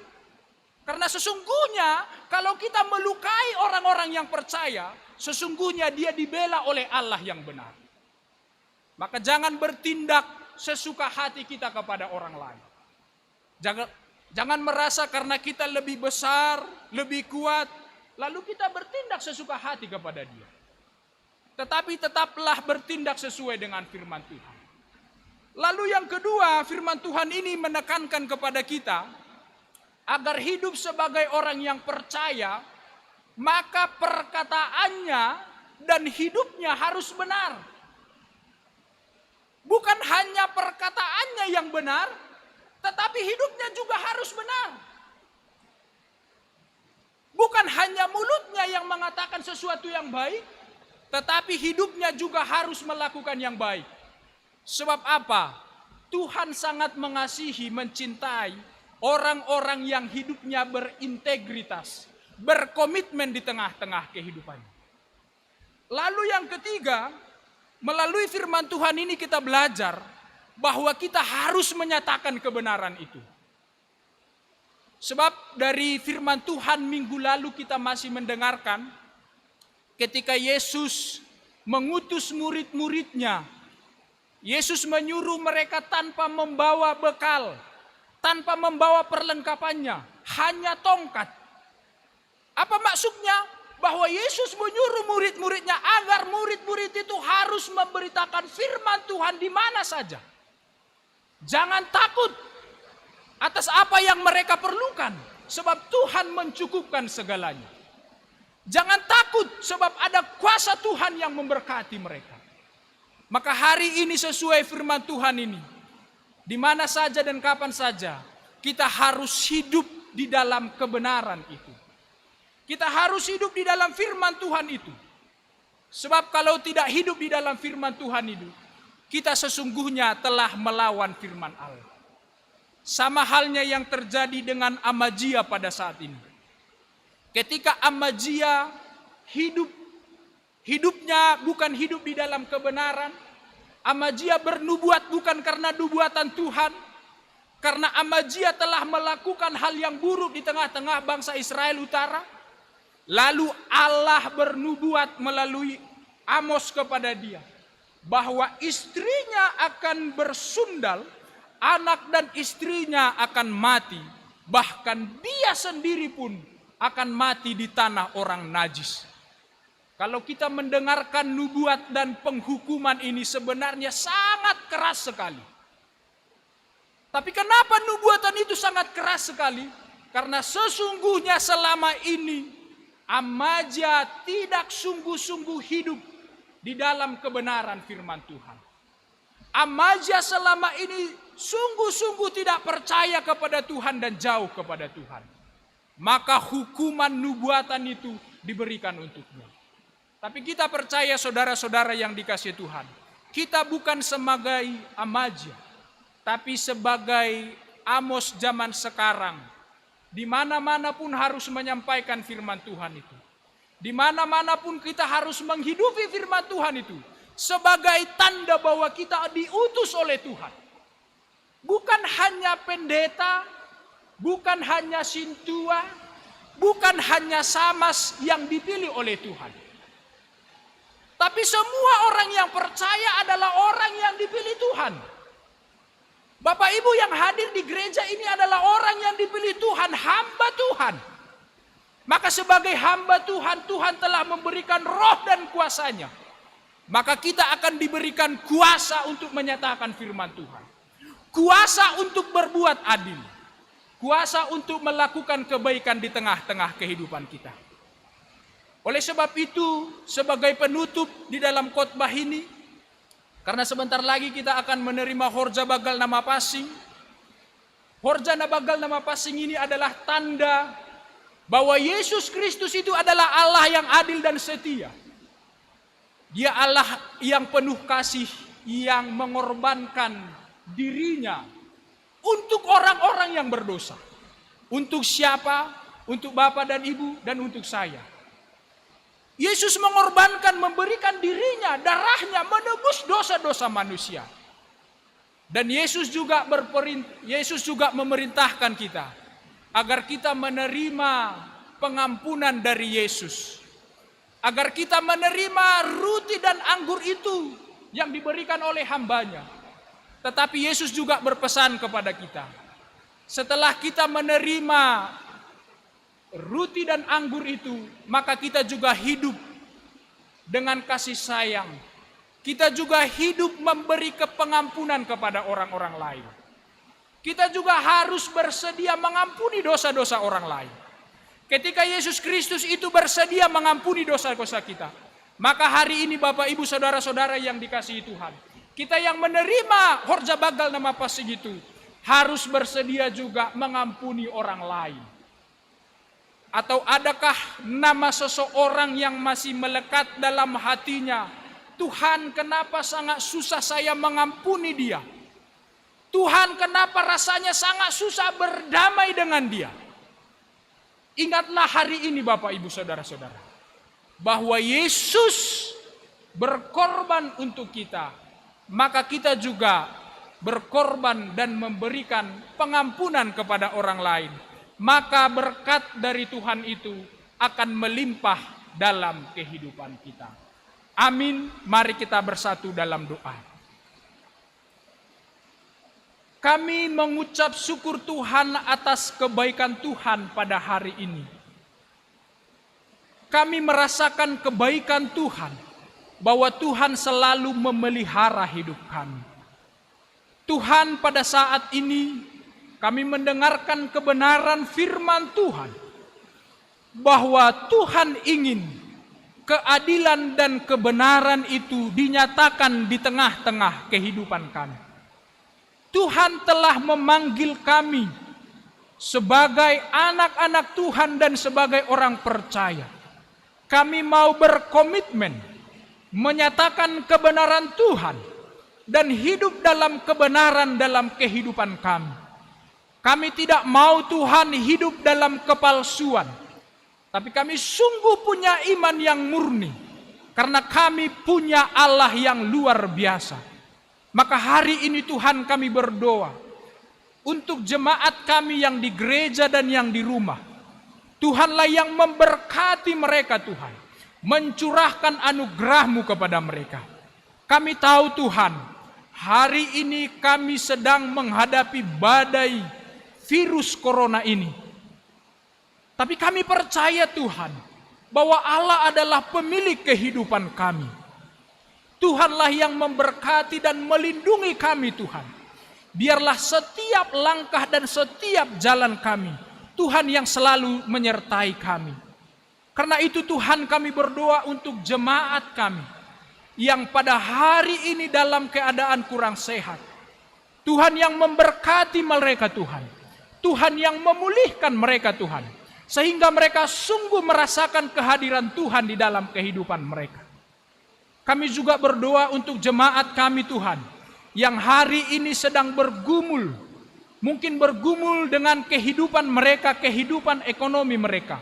Karena sesungguhnya kalau kita melukai orang-orang yang percaya, sesungguhnya dia dibela oleh Allah yang benar. Maka jangan bertindak sesuka hati kita kepada orang lain. Jangan merasa karena kita lebih besar, lebih kuat, lalu kita bertindak sesuka hati kepada dia. Tetapi tetaplah bertindak sesuai dengan firman Tuhan. Lalu yang kedua, firman Tuhan ini menekankan kepada kita agar hidup sebagai orang yang percaya, maka perkataannya dan hidupnya harus benar. Bukan hanya perkataannya yang benar, tetapi hidupnya juga harus benar. Bukan hanya mulutnya yang mengatakan sesuatu yang baik, tetapi hidupnya juga harus melakukan yang baik. Sebab apa? Tuhan sangat mengasihi, mencintai orang-orang yang hidupnya berintegritas, berkomitmen di tengah-tengah kehidupannya. Lalu yang ketiga, melalui firman Tuhan ini kita belajar bahwa kita harus menyatakan kebenaran itu. Sebab dari firman Tuhan minggu lalu kita masih mendengarkan ketika Yesus mengutus murid-muridnya. Yesus menyuruh mereka tanpa membawa bekal, tanpa membawa perlengkapannya, hanya tongkat. Apa maksudnya? Bahwa Yesus menyuruh murid-muridnya agar murid-murid itu harus memberitakan firman Tuhan di mana saja. Jangan takut atas apa yang mereka perlukan, sebab Tuhan mencukupkan segalanya. Jangan takut sebab ada kuasa Tuhan yang memberkati mereka. Maka hari ini sesuai firman Tuhan ini, di mana saja dan kapan saja, kita harus hidup di dalam kebenaran itu. Kita harus hidup di dalam firman Tuhan itu. Sebab kalau tidak hidup di dalam firman Tuhan itu, kita sesungguhnya telah melawan firman Allah. Sama halnya yang terjadi dengan Amazia pada saat ini. Ketika Amazia hidupnya bukan hidup di dalam kebenaran. Amazia bernubuat bukan karena nubuatan Tuhan. Karena Amazia telah melakukan hal yang buruk di tengah-tengah bangsa Israel Utara. Lalu Allah bernubuat melalui Amos kepada dia. Bahwa istrinya akan bersundal, anak dan istrinya akan mati. Bahkan dia sendiri pun akan mati di tanah orang najis. Kalau kita mendengarkan nubuat dan penghukuman ini sebenarnya sangat keras sekali. Tapi kenapa nubuatan itu sangat keras sekali? Karena sesungguhnya selama ini Amazia tidak sungguh-sungguh hidup di dalam kebenaran firman Tuhan. Amazia selama ini sungguh-sungguh tidak percaya kepada Tuhan dan jauh kepada Tuhan. Maka hukuman nubuatan itu diberikan untuknya. Tapi kita percaya saudara-saudara yang dikasihi Tuhan, kita bukan sebagai Amazia, tapi sebagai Amos zaman sekarang. Di mana-mana pun harus menyampaikan firman Tuhan itu. Di mana-mana pun kita harus menghidupi firman Tuhan itu. Sebagai tanda bahwa kita diutus oleh Tuhan. Bukan hanya pendeta, bukan hanya sintua, bukan hanya samas yang dipilih oleh Tuhan. Tapi semua orang yang percaya adalah orang yang dipilih Tuhan. Bapak Ibu yang hadir di gereja ini adalah orang yang dipilih Tuhan, hamba Tuhan. Maka sebagai hamba Tuhan, Tuhan telah memberikan roh dan kuasanya. Maka kita akan diberikan kuasa untuk menyatakan firman Tuhan. Kuasa untuk berbuat adil. Kuasa untuk melakukan kebaikan di tengah-tengah kehidupan kita. Oleh sebab itu, sebagai penutup di dalam khotbah ini, karena sebentar lagi kita akan menerima Horja Bagal Nama Pasing. Horja Bagal Nama Pasing ini adalah tanda bahwa Yesus Kristus itu adalah Allah yang adil dan setia. Dia Allah yang penuh kasih, yang mengorbankan dirinya untuk orang-orang yang berdosa. Untuk siapa? Untuk Bapak dan Ibu dan untuk saya. Yesus mengorbankan, memberikan dirinya, darahnya menebus dosa-dosa manusia. Dan Yesus juga memerintahkan kita agar kita menerima pengampunan dari Yesus. Agar kita menerima ruti dan anggur itu yang diberikan oleh hambanya. Tetapi Yesus juga berpesan kepada kita. Setelah kita menerima ruti dan anggur itu, maka kita juga hidup dengan kasih sayang. Kita juga hidup memberi pengampunan kepada orang-orang lain. Kita juga harus bersedia mengampuni dosa-dosa orang lain. Ketika Yesus Kristus itu bersedia mengampuni dosa-dosa kita, maka hari ini Bapak Ibu Saudara-saudara yang dikasihi Tuhan, kita yang menerima Horja Bagal Nama Pasing itu harus bersedia juga mengampuni orang lain. Atau adakah nama seseorang yang masih melekat dalam hatinya? Tuhan, kenapa sangat susah saya mengampuni dia? Tuhan, kenapa rasanya sangat susah berdamai dengan dia? Ingatlah hari ini Bapak Ibu Saudara-saudara, bahwa Yesus berkorban untuk kita, maka kita juga berkorban dan memberikan pengampunan kepada orang lain. Maka berkat dari Tuhan itu akan melimpah dalam kehidupan kita. Amin. Mari kita bersatu dalam doa. Kami mengucap syukur Tuhan atas kebaikan Tuhan pada hari ini. Kami merasakan kebaikan Tuhan, bahwa Tuhan selalu memelihara hidup kami. Tuhan, pada saat ini kami mendengarkan kebenaran firman Tuhan, bahwa Tuhan ingin keadilan dan kebenaran itu dinyatakan di tengah-tengah kehidupan kami. Tuhan telah memanggil kami sebagai anak-anak Tuhan dan sebagai orang percaya. Kami mau berkomitmen menyatakan kebenaran Tuhan dan hidup dalam kebenaran dalam kehidupan kami. Kami tidak mau Tuhan hidup dalam kepalsuan, tapi kami sungguh punya iman yang murni, karena kami punya Allah yang luar biasa. Maka hari ini Tuhan, kami berdoa untuk jemaat kami yang di gereja dan yang di rumah. Tuhanlah yang memberkati mereka Tuhan, mencurahkan anugerah-Mu kepada mereka. Kami tahu Tuhan, hari ini kami sedang menghadapi badai virus corona ini. Tapi kami percaya Tuhan, bahwa Allah adalah pemilik kehidupan kami. Tuhanlah yang memberkati dan melindungi kami Tuhan. Biarlah setiap langkah dan setiap jalan kami, Tuhan yang selalu menyertai kami. Karena itu Tuhan, kami berdoa untuk jemaat kami yang pada hari ini dalam keadaan kurang sehat. Tuhan yang memberkati mereka Tuhan. Tuhan yang memulihkan mereka Tuhan. Sehingga mereka sungguh merasakan kehadiran Tuhan di dalam kehidupan mereka. Kami juga berdoa untuk jemaat kami Tuhan, yang hari ini sedang bergumul, mungkin bergumul dengan kehidupan mereka, kehidupan ekonomi mereka.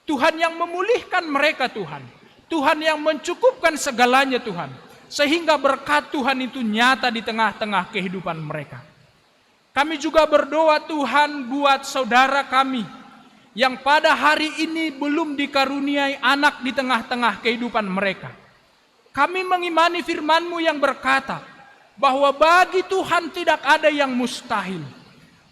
Tuhan yang memulihkan mereka Tuhan. Tuhan yang mencukupkan segalanya Tuhan. Sehingga berkat Tuhan itu nyata di tengah-tengah kehidupan mereka. Kami juga berdoa Tuhan buat saudara kami yang pada hari ini belum dikaruniai anak di tengah-tengah kehidupan mereka. Kami mengimani firman-Mu yang berkata bahwa bagi Tuhan tidak ada yang mustahil.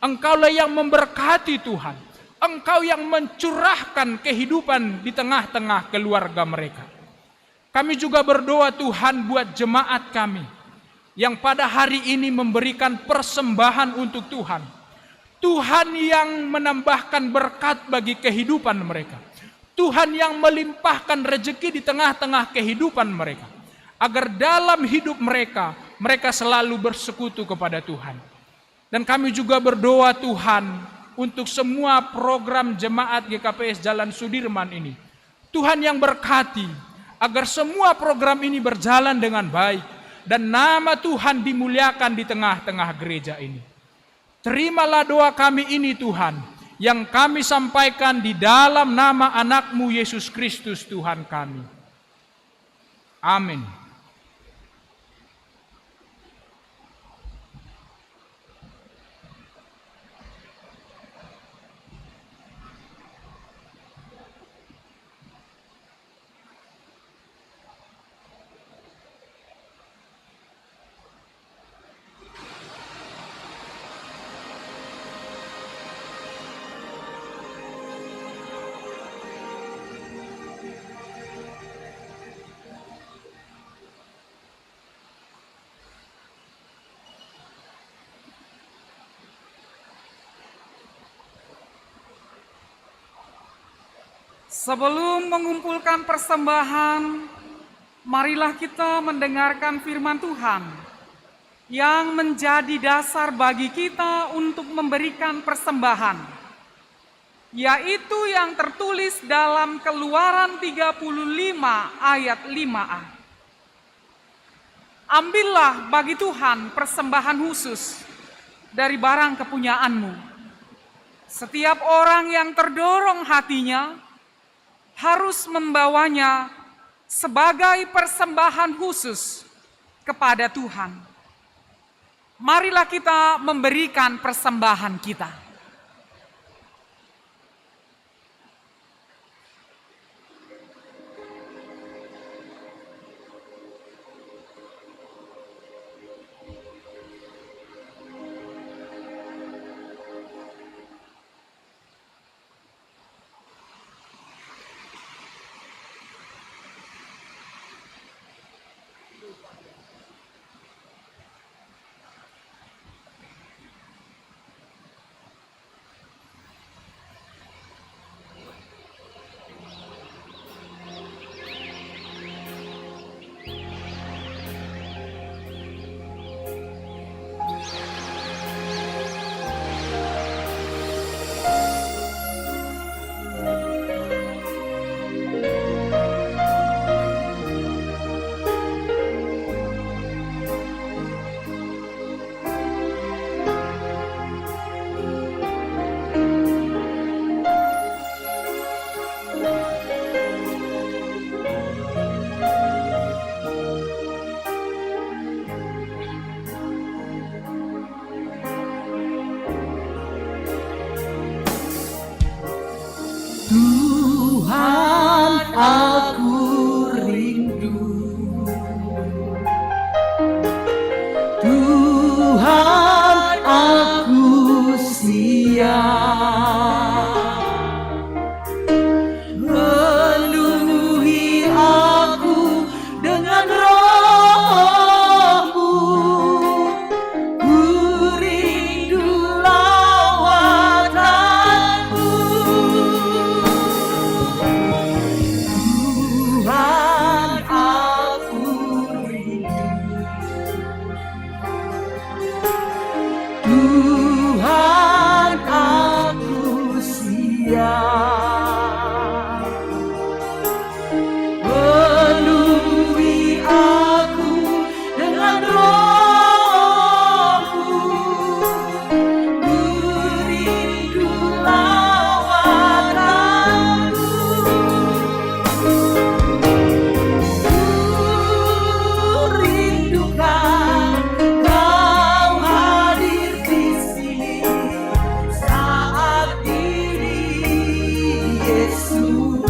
Engkaulah yang memberkati Tuhan. Engkau yang mencurahkan kehidupan di tengah-tengah keluarga mereka. Kami juga berdoa Tuhan buat jemaat kami yang pada hari ini memberikan persembahan untuk Tuhan. Tuhan yang menambahkan berkat bagi kehidupan mereka. Tuhan yang melimpahkan rezeki di tengah-tengah kehidupan mereka. Agar dalam hidup mereka, mereka selalu bersekutu kepada Tuhan. Dan kami juga berdoa Tuhan untuk semua program jemaat GKPS Jalan Sudirman ini. Tuhan yang berkati agar semua program ini berjalan dengan baik. Dan nama Tuhan dimuliakan di tengah-tengah gereja ini. Terimalah doa kami ini Tuhan, yang kami sampaikan di dalam nama anak-Mu Yesus Kristus Tuhan kami. Amin. Sebelum mengumpulkan persembahan, marilah kita mendengarkan firman Tuhan yang menjadi dasar bagi kita untuk memberikan persembahan, yaitu yang tertulis dalam Keluaran 35 ayat 5a. Ambillah bagi Tuhan persembahan khusus dari barang kepunyaanmu. Setiap orang yang terdorong hatinya harus membawanya sebagai persembahan khusus kepada Tuhan. Marilah kita memberikan persembahan kita. Tuhan, aku rindu. Tuhan, aku siap. Penuhi aku dengan Roh-Mu. Ku rindu lawatan-Mu. Tuhan, aku rindu. Tuhan, aku siap. Penuhi aku dengan Roh-Mu. Ku rindu lawatan-Mu. Rindukan Kau hadir di sini saat ini, Yesus.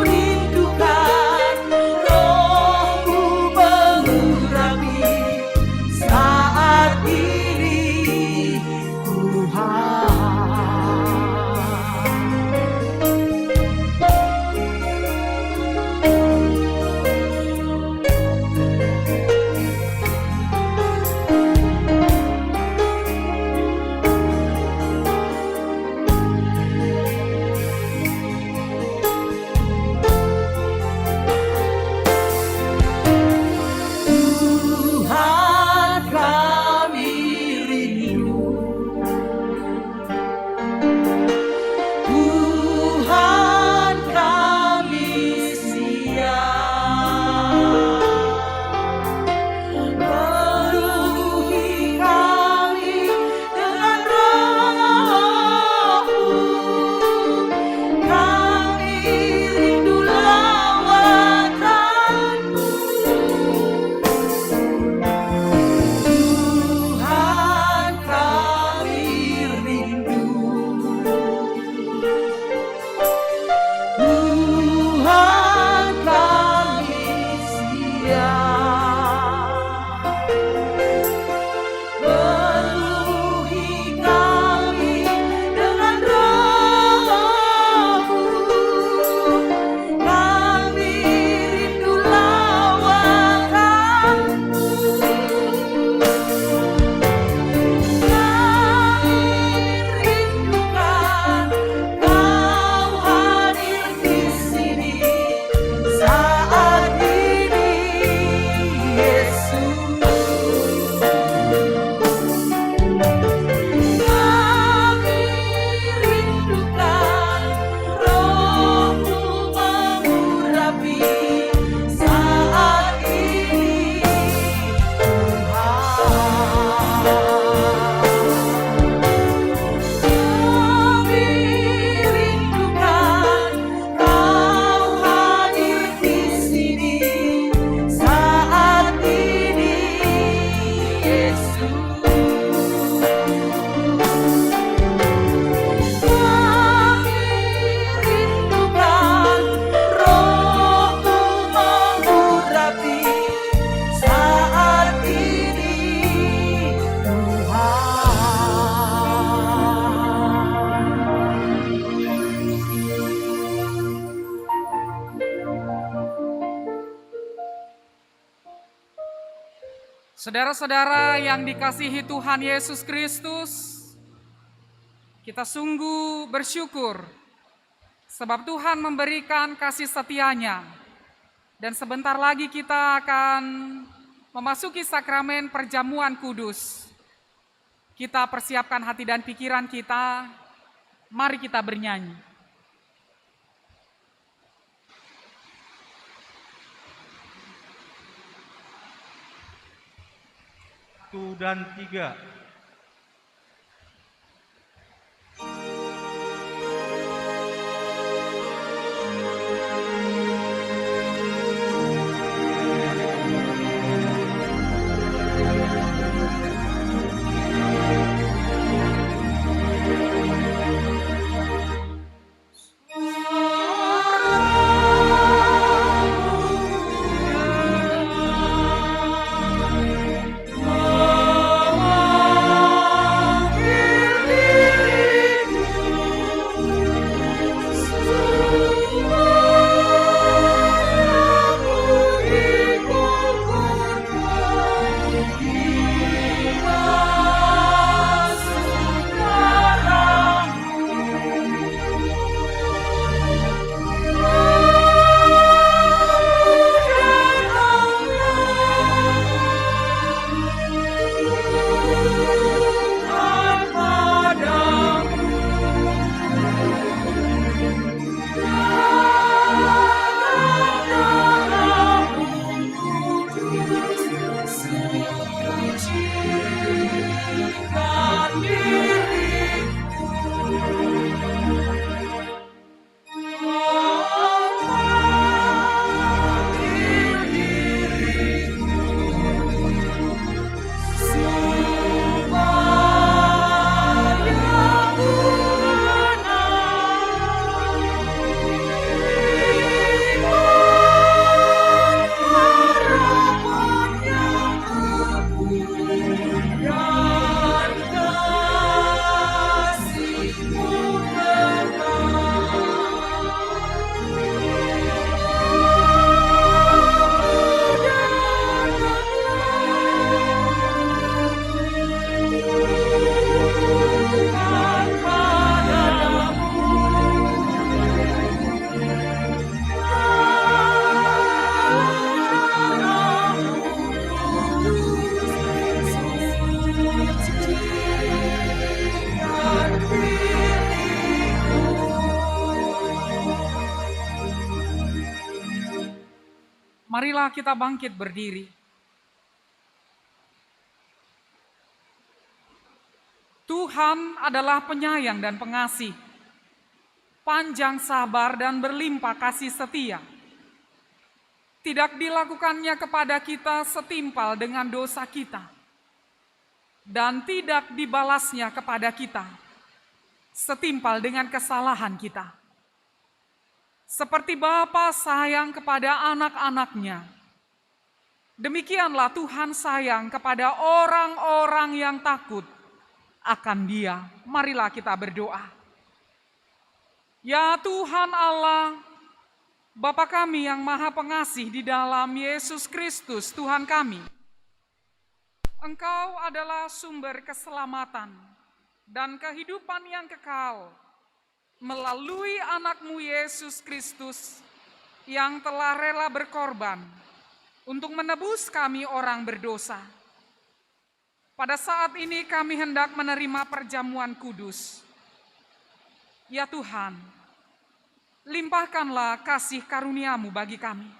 Rindukan Roh-Mu mengurapi saat ini, Tuhan. Tuhan, kami rindu. Tuhan, kami siap. Penuhi kami dengan Roh-Mu. Kami rindu lawatan-Mu. Tuhan, kami rindu. Tuhan, kami siap. Penuhi kami dengan Roh-Mu. Kami rindu lawatan-Mu. Kami rindukan Kau hadir di sini saat ini, Yesus. Kami rindukan Roh-Mu mengurapi saat ini, Tuhan. Kami rindukan Kau hadir di sini saat ini, Yesus. Kami rindukan Roh-Mu mengurapi saat ini, Saudara-saudara yang dikasihi Tuhan Yesus Kristus, kita sungguh bersyukur sebab Tuhan memberikan kasih setia-Nya. Dan sebentar lagi kita akan memasuki sakramen perjamuan kudus. Kita persiapkan hati dan pikiran kita, mari kita bernyanyi. 1 dan 3. Marilah kita bangkit berdiri. Tuhan adalah penyayang dan pengasih, panjang sabar dan berlimpah kasih setia. Tidak dilakukannya kepada kita setimpal dengan dosa kita, dan tidak dibalasnya kepada kita setimpal dengan kesalahan kita. Seperti Bapa sayang kepada anak-anaknya, demikianlah Tuhan sayang kepada orang-orang yang takut akan Dia. Marilah kita berdoa. Ya Tuhan Allah, Bapa kami yang Maha Pengasih di dalam Yesus Kristus Tuhan kami, Engkau adalah sumber keselamatan dan kehidupan yang kekal melalui anak-Mu Yesus Kristus yang telah rela berkorban untuk menebus kami orang berdosa. Pada saat ini kami hendak menerima perjamuan kudus. Ya Tuhan, limpahkanlah kasih karunia-Mu bagi kami.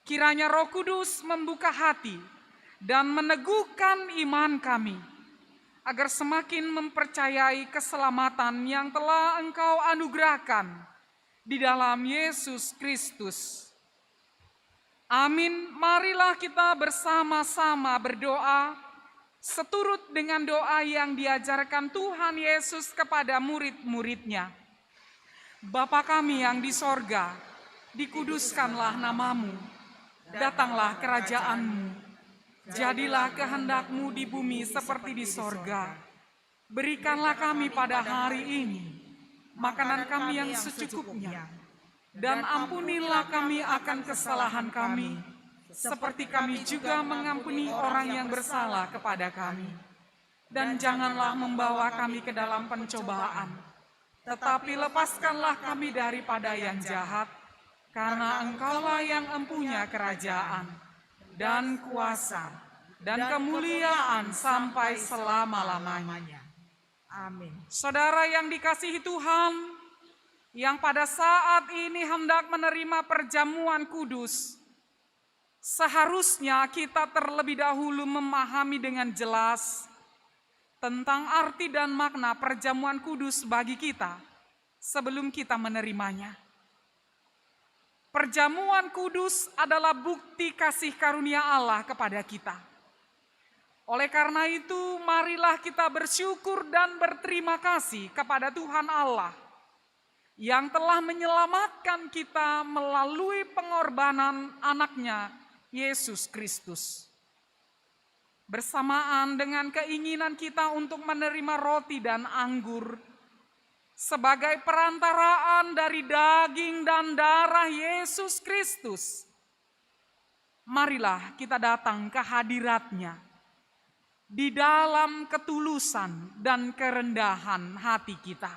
Kiranya Roh Kudus membuka hati dan meneguhkan iman kami, agar semakin mempercayai keselamatan yang telah Engkau anugerahkan di dalam Yesus Kristus. Amin. Marilah kita bersama-sama berdoa seturut dengan doa yang diajarkan Tuhan Yesus kepada murid-muridnya. Bapa kami yang di sorga, dikuduskanlah nama-Mu, datanglah kerajaan-Mu. Jadilah kehendak-Mu di bumi seperti di sorga. Berikanlah kami pada hari ini makanan kami yang secukupnya. Dan ampunilah kami akan kesalahan kami, seperti kami juga mengampuni orang yang bersalah kepada kami. Dan janganlah membawa kami ke dalam pencobaan, tetapi lepaskanlah kami daripada yang jahat, karena Engkaulah yang empunya kerajaan, dan kuasa, dan kemuliaan sampai selama-lamanya. Amin. Saudara yang dikasihi Tuhan, yang pada saat ini hendak menerima perjamuan kudus, seharusnya kita terlebih dahulu memahami dengan jelas tentang arti dan makna perjamuan kudus bagi kita sebelum kita menerimanya. Perjamuan kudus adalah bukti kasih karunia Allah kepada kita. Oleh karena itu, marilah kita bersyukur dan berterima kasih kepada Tuhan Allah yang telah menyelamatkan kita melalui pengorbanan anaknya, Yesus Kristus. Bersamaan dengan keinginan kita untuk menerima roti dan anggur sebagai perantaraan dari daging dan darah Yesus Kristus, marilah kita datang ke hadirat-Nya di dalam ketulusan dan kerendahan hati kita.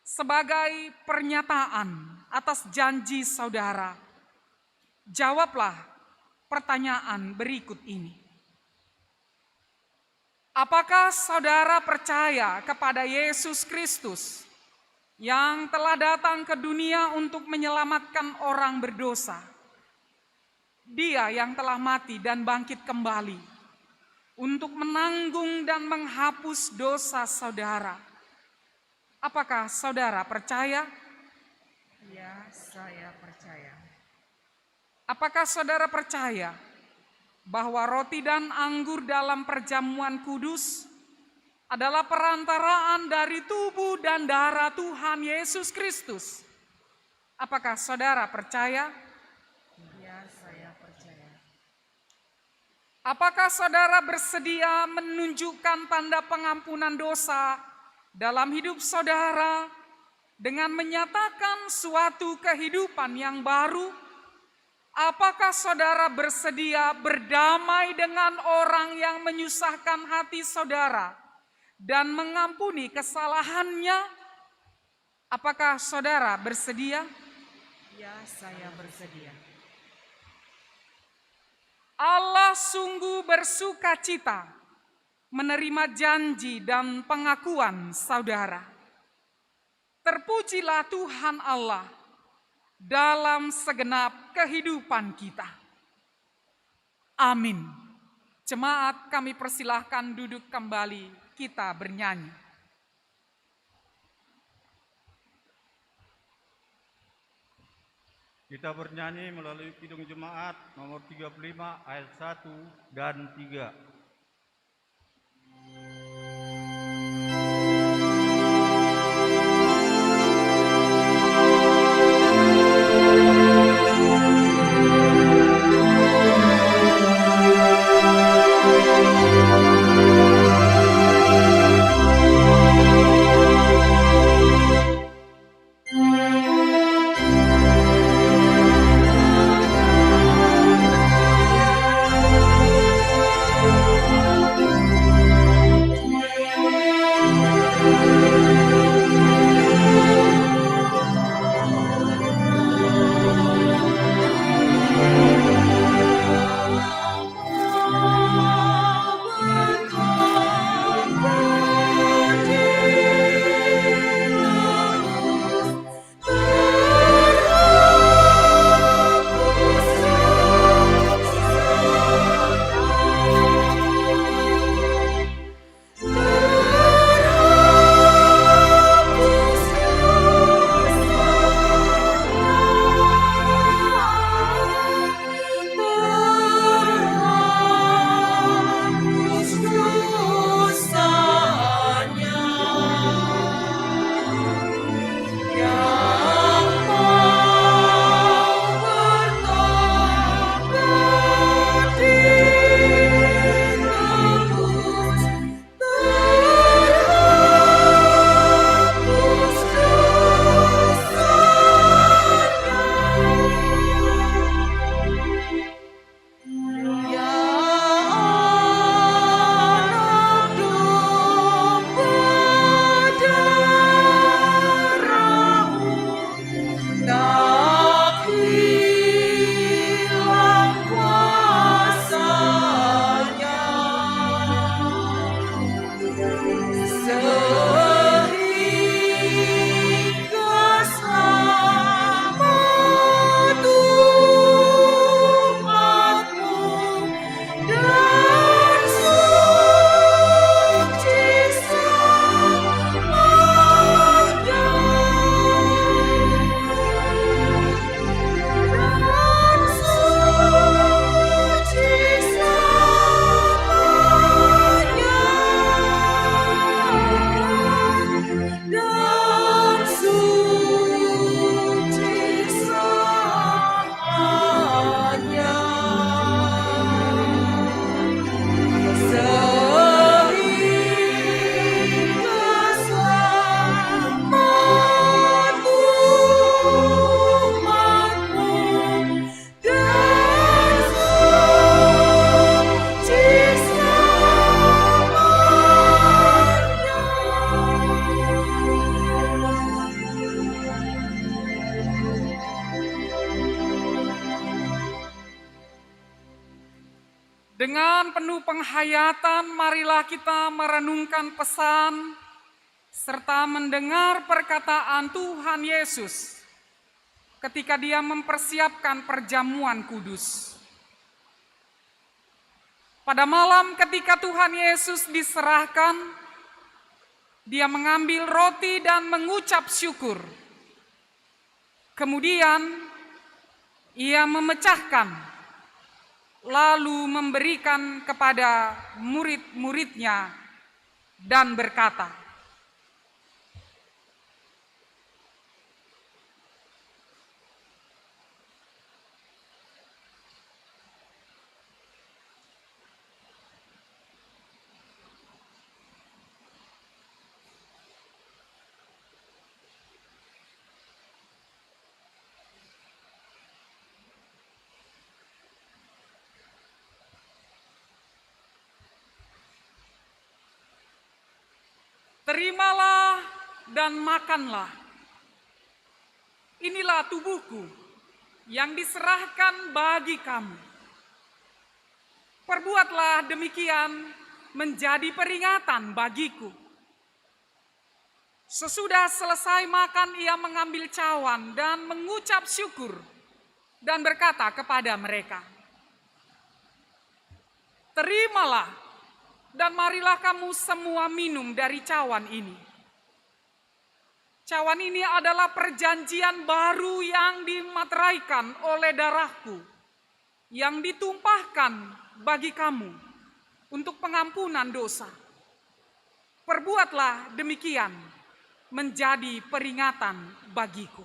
Sebagai pernyataan atas janji saudara, jawablah pertanyaan berikut ini. Apakah saudara percaya kepada Yesus Kristus yang telah datang ke dunia untuk menyelamatkan orang berdosa? Dia yang telah mati dan bangkit kembali untuk menanggung dan menghapus dosa saudara. Apakah saudara percaya? Ya, saya percaya. Apakah saudara percaya bahwa roti dan anggur dalam perjamuan kudus adalah perantaraan dari tubuh dan darah Tuhan Yesus Kristus? Apakah saudara percaya? Ya, saya percaya. Apakah saudara bersedia menunjukkan tanda pengampunan dosa dalam hidup saudara dengan menyatakan suatu kehidupan yang baru? Apakah saudara bersedia berdamai dengan orang yang menyusahkan hati saudara dan mengampuni kesalahannya? Apakah saudara bersedia? Ya, saya bersedia. Allah sungguh bersuka cita menerima janji dan pengakuan saudara. Terpujilah Tuhan Allah dalam segenap kehidupan kita. Amin. Jemaat, kami persilahkan duduk kembali, kita bernyanyi. Kita bernyanyi melalui Kidung Jemaat nomor 35 ayat 1 dan 3. Dengan penuh penghayatan, marilah kita merenungkan pesan serta mendengar perkataan Tuhan Yesus ketika Dia mempersiapkan perjamuan kudus. Pada malam ketika Tuhan Yesus diserahkan, Dia mengambil roti dan mengucap syukur. Kemudian Ia memecahkan, lalu memberikan kepada murid-muridnya dan berkata, "Terimalah dan makanlah. Inilah tubuhku yang diserahkan bagi kamu. Perbuatlah demikian menjadi peringatan bagiku." Sesudah selesai makan, Ia mengambil cawan dan mengucap syukur. dan berkata kepada mereka, "Terimalah dan marilah kamu semua minum dari cawan ini. Cawan ini adalah perjanjian baru yang dimateraikan oleh darahku, yang ditumpahkan bagi kamu untuk pengampunan dosa. Perbuatlah demikian menjadi peringatan bagiku."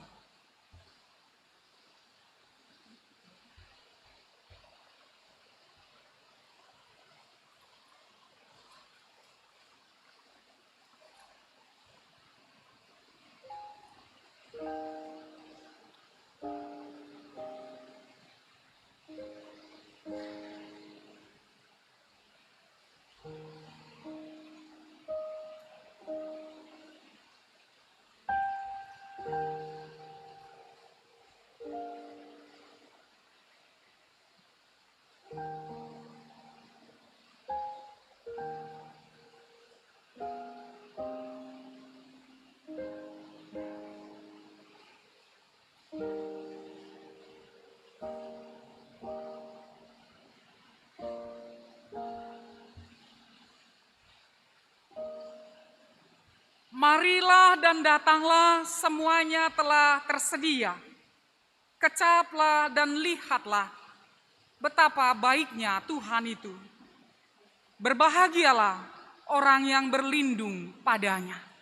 Marilah dan datanglah, semuanya telah tersedia. Kecaplah dan lihatlah betapa baiknya Tuhan itu. Berbahagialah orang yang berlindung padanya.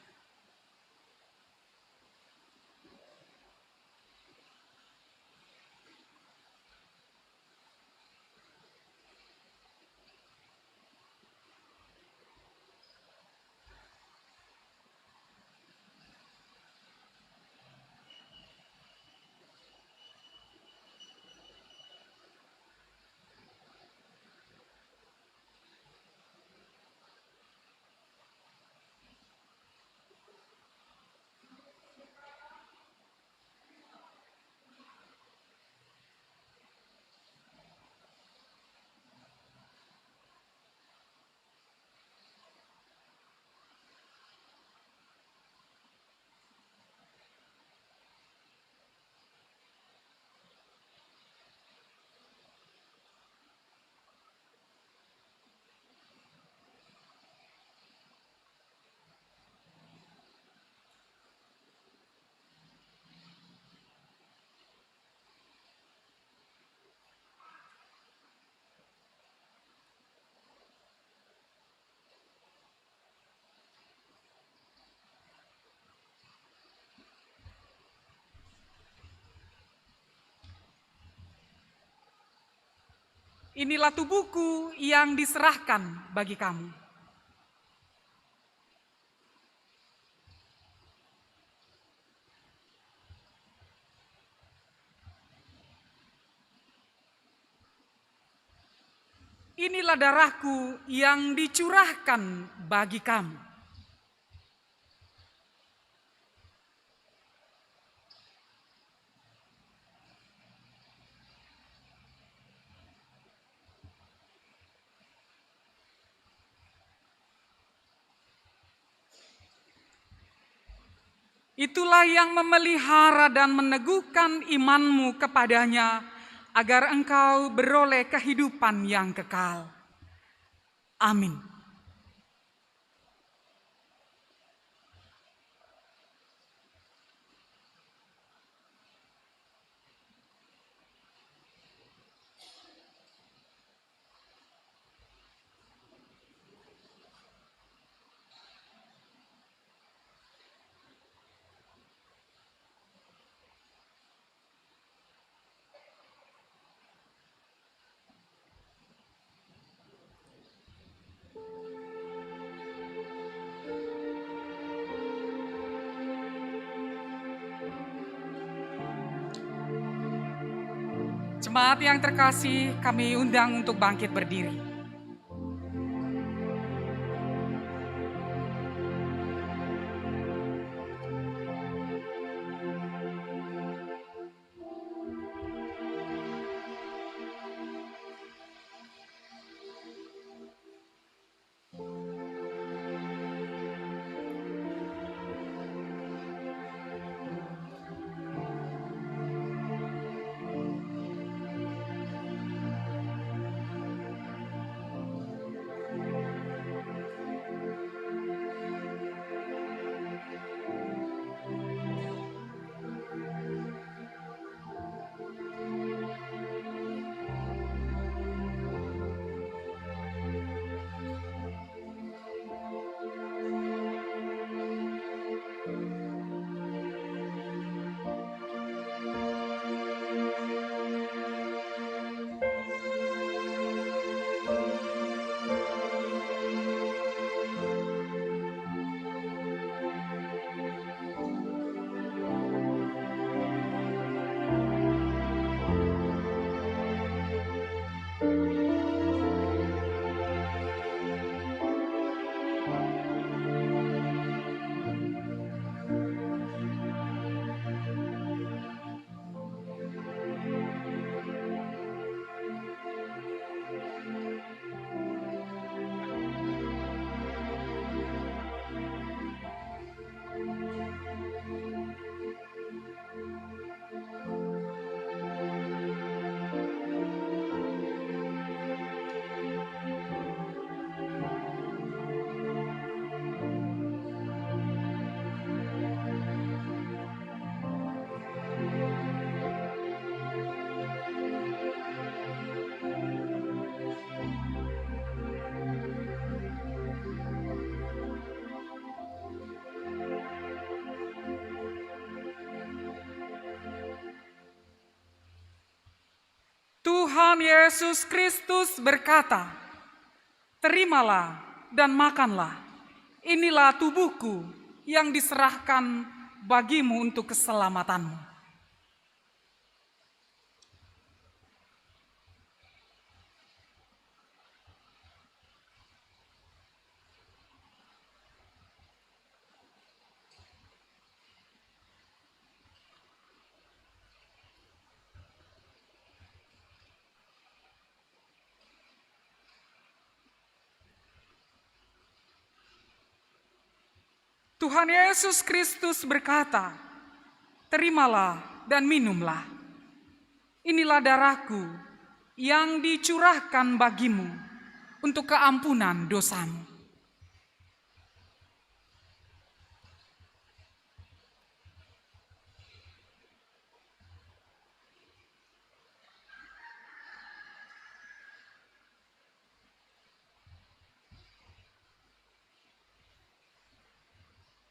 Inilah tubuhku yang diserahkan bagi kamu. Inilah darahku yang dicurahkan bagi kamu. Itulah yang memelihara dan meneguhkan imanmu kepadanya, agar engkau beroleh kehidupan yang kekal. Amin. Jemaat yang terkasih, kami undang untuk bangkit berdiri. Tuhan Yesus Kristus berkata, "Terimalah dan makanlah. Inilah tubuhku yang diserahkan bagimu untuk keselamatanmu." Tuhan Yesus Kristus berkata, "Terimalah dan minumlah. Inilah darahku yang dicurahkan bagimu untuk keampunan dosamu."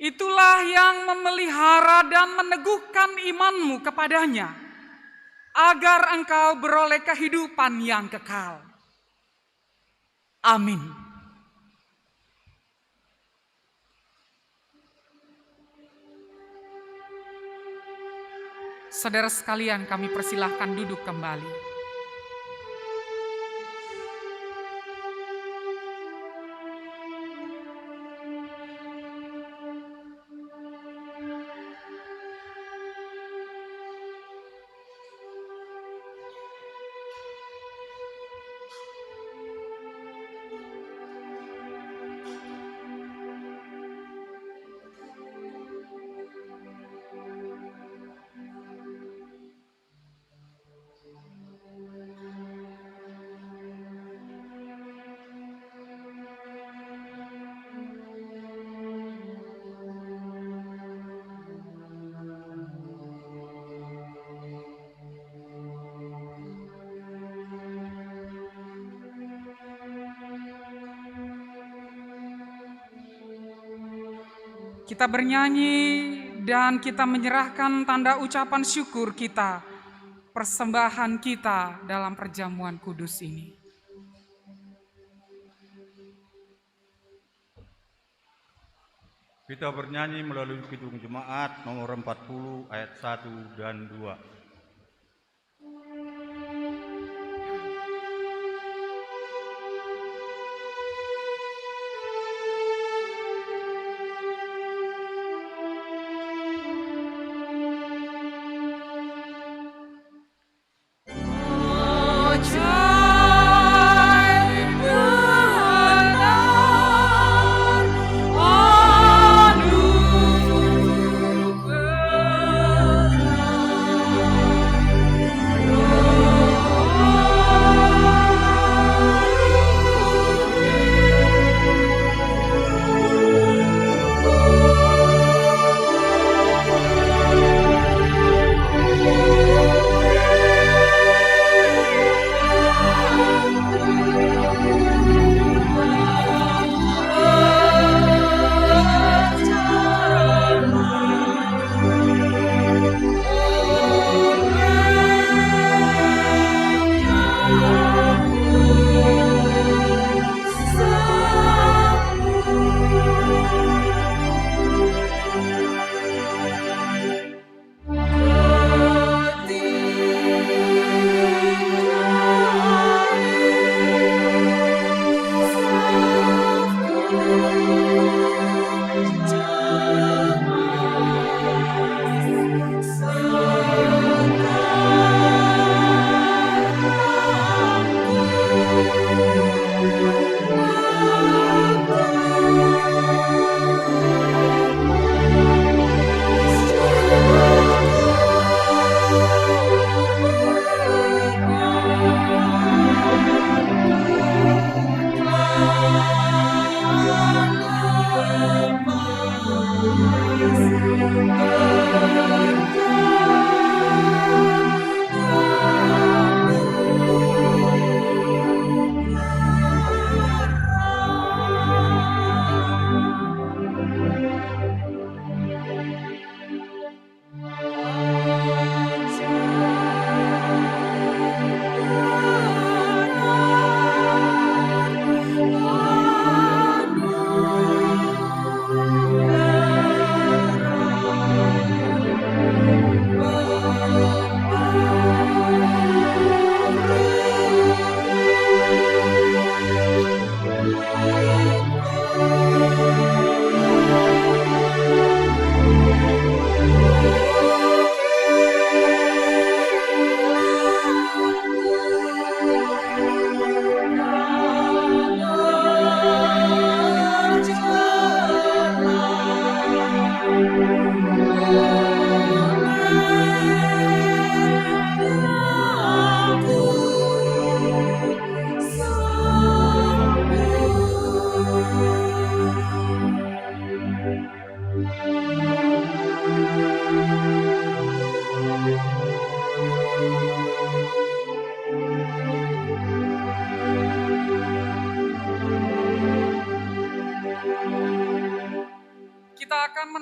Itulah yang memelihara dan meneguhkan imanmu kepadanya, agar engkau beroleh kehidupan yang kekal. Amin. Saudara sekalian, kami persilahkan duduk kembali. Kita bernyanyi dan kita menyerahkan tanda ucapan syukur kita, persembahan kita dalam perjamuan kudus ini. Kita bernyanyi melalui Kidung Jemaat nomor 40 ayat 1 dan 2. Anugerah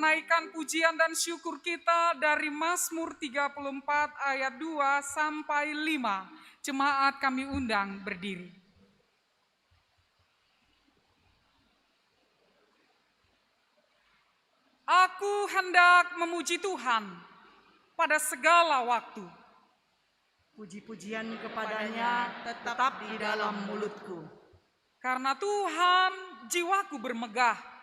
menaikkan pujian dan syukur kita dari Mazmur 34 ayat 2 sampai 5. Jemaat kami undang berdiri. Aku hendak memuji Tuhan pada segala waktu. Puji-pujian kepadanya tetap di dalam mulutku. Karena Tuhan jiwaku bermegah.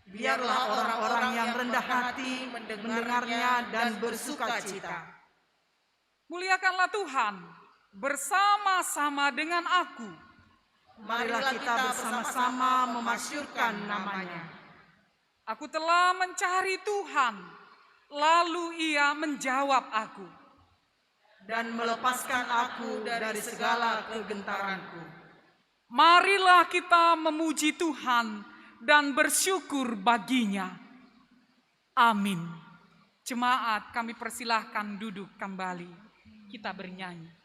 Biarlah orang-orang yang rendah hati mendengarnya dan bersuka cita. Muliakanlah Tuhan bersama-sama dengan aku. Marilah kita bersama-sama memasyurkan namanya. Aku telah mencari Tuhan, lalu Ia menjawab aku. Dan melepaskan aku dari segala kegentaranku. Marilah kita memuji Tuhan dan bersyukur baginya. Amin. Jemaat, kami persilahkan duduk kembali. Kita bernyanyi.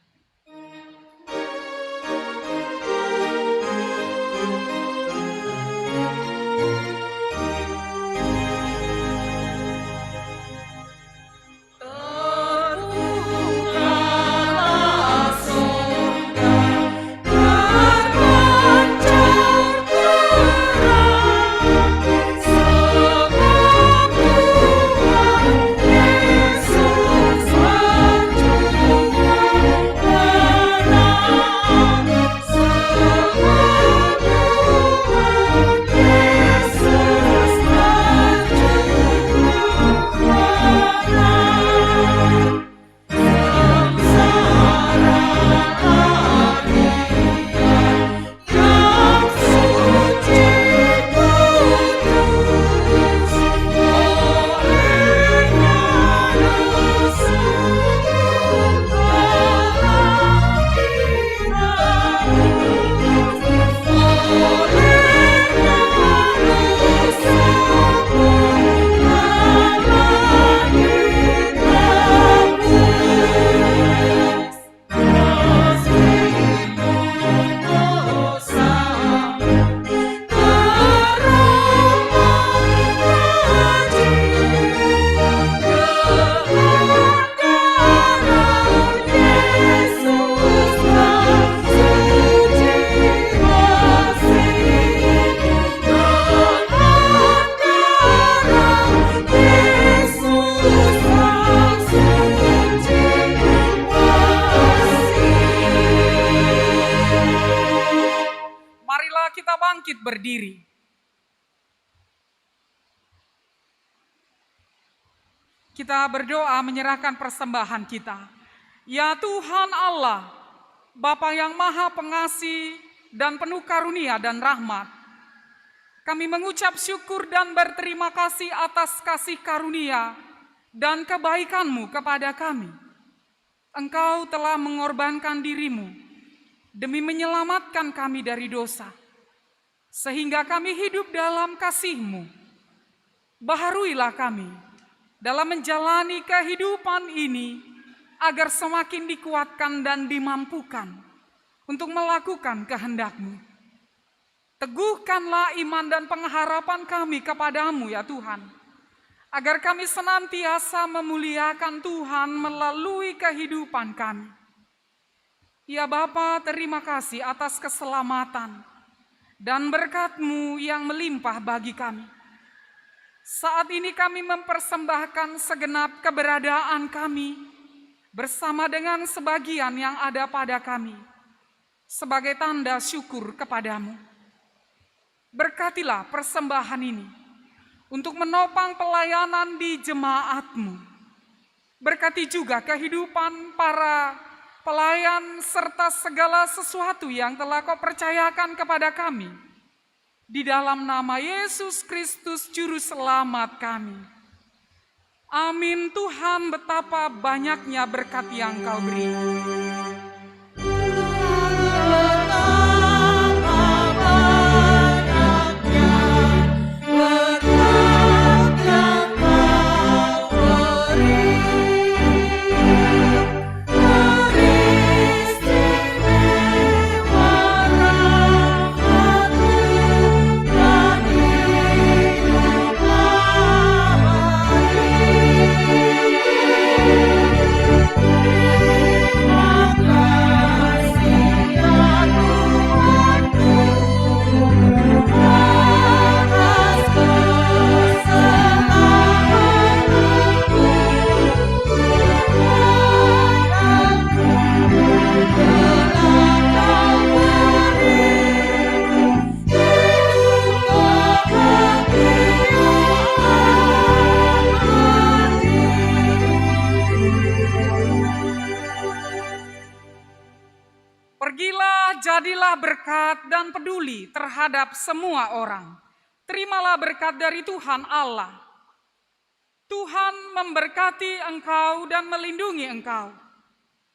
Berdiri. Kita berdoa menyerahkan persembahan kita. Ya Tuhan Allah, Bapa yang Maha Pengasih dan penuh karunia dan rahmat, kami mengucap syukur dan berterima kasih atas kasih karunia dan kebaikan-Mu kepada kami. Engkau telah mengorbankan diri-Mu demi menyelamatkan kami dari dosa, sehingga kami hidup dalam kasih-Mu. Baharuilah kami dalam menjalani kehidupan ini, agar semakin dikuatkan dan dimampukan untuk melakukan kehendak-Mu. Teguhkanlah iman dan pengharapan kami kepadamu ya Tuhan, agar kami senantiasa memuliakan Tuhan melalui kehidupan kami. Ya Bapa, terima kasih atas keselamatan dan berkat-Mu yang melimpah bagi kami. Saat ini kami mempersembahkan segenap keberadaan kami bersama dengan sebagian yang ada pada kami sebagai tanda syukur kepadamu. Berkatilah persembahan ini untuk menopang pelayanan di jemaat-Mu. Berkati juga kehidupan para pelayan serta segala sesuatu yang telah Kau percayakan kepada kami. Di dalam nama Yesus Kristus Juru Selamat kami. Amin. Tuhan, betapa banyaknya berkat yang Kau beri. berkat dan peduli terhadap semua orang. Terimalah berkat dari Tuhan Allah. Tuhan memberkati engkau dan melindungi engkau.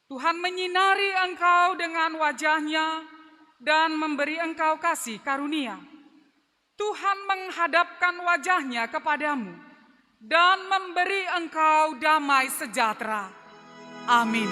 Tuhan menyinari engkau dengan wajah-Nya dan memberi engkau kasih karunia. Tuhan menghadapkan wajah-Nya kepadamu dan memberi engkau damai sejahtera. Amin.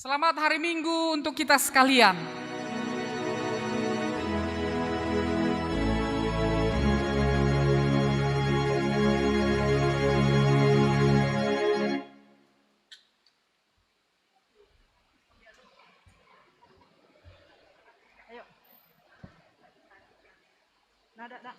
Selamat hari Minggu untuk kita sekalian. Ayo. Nada.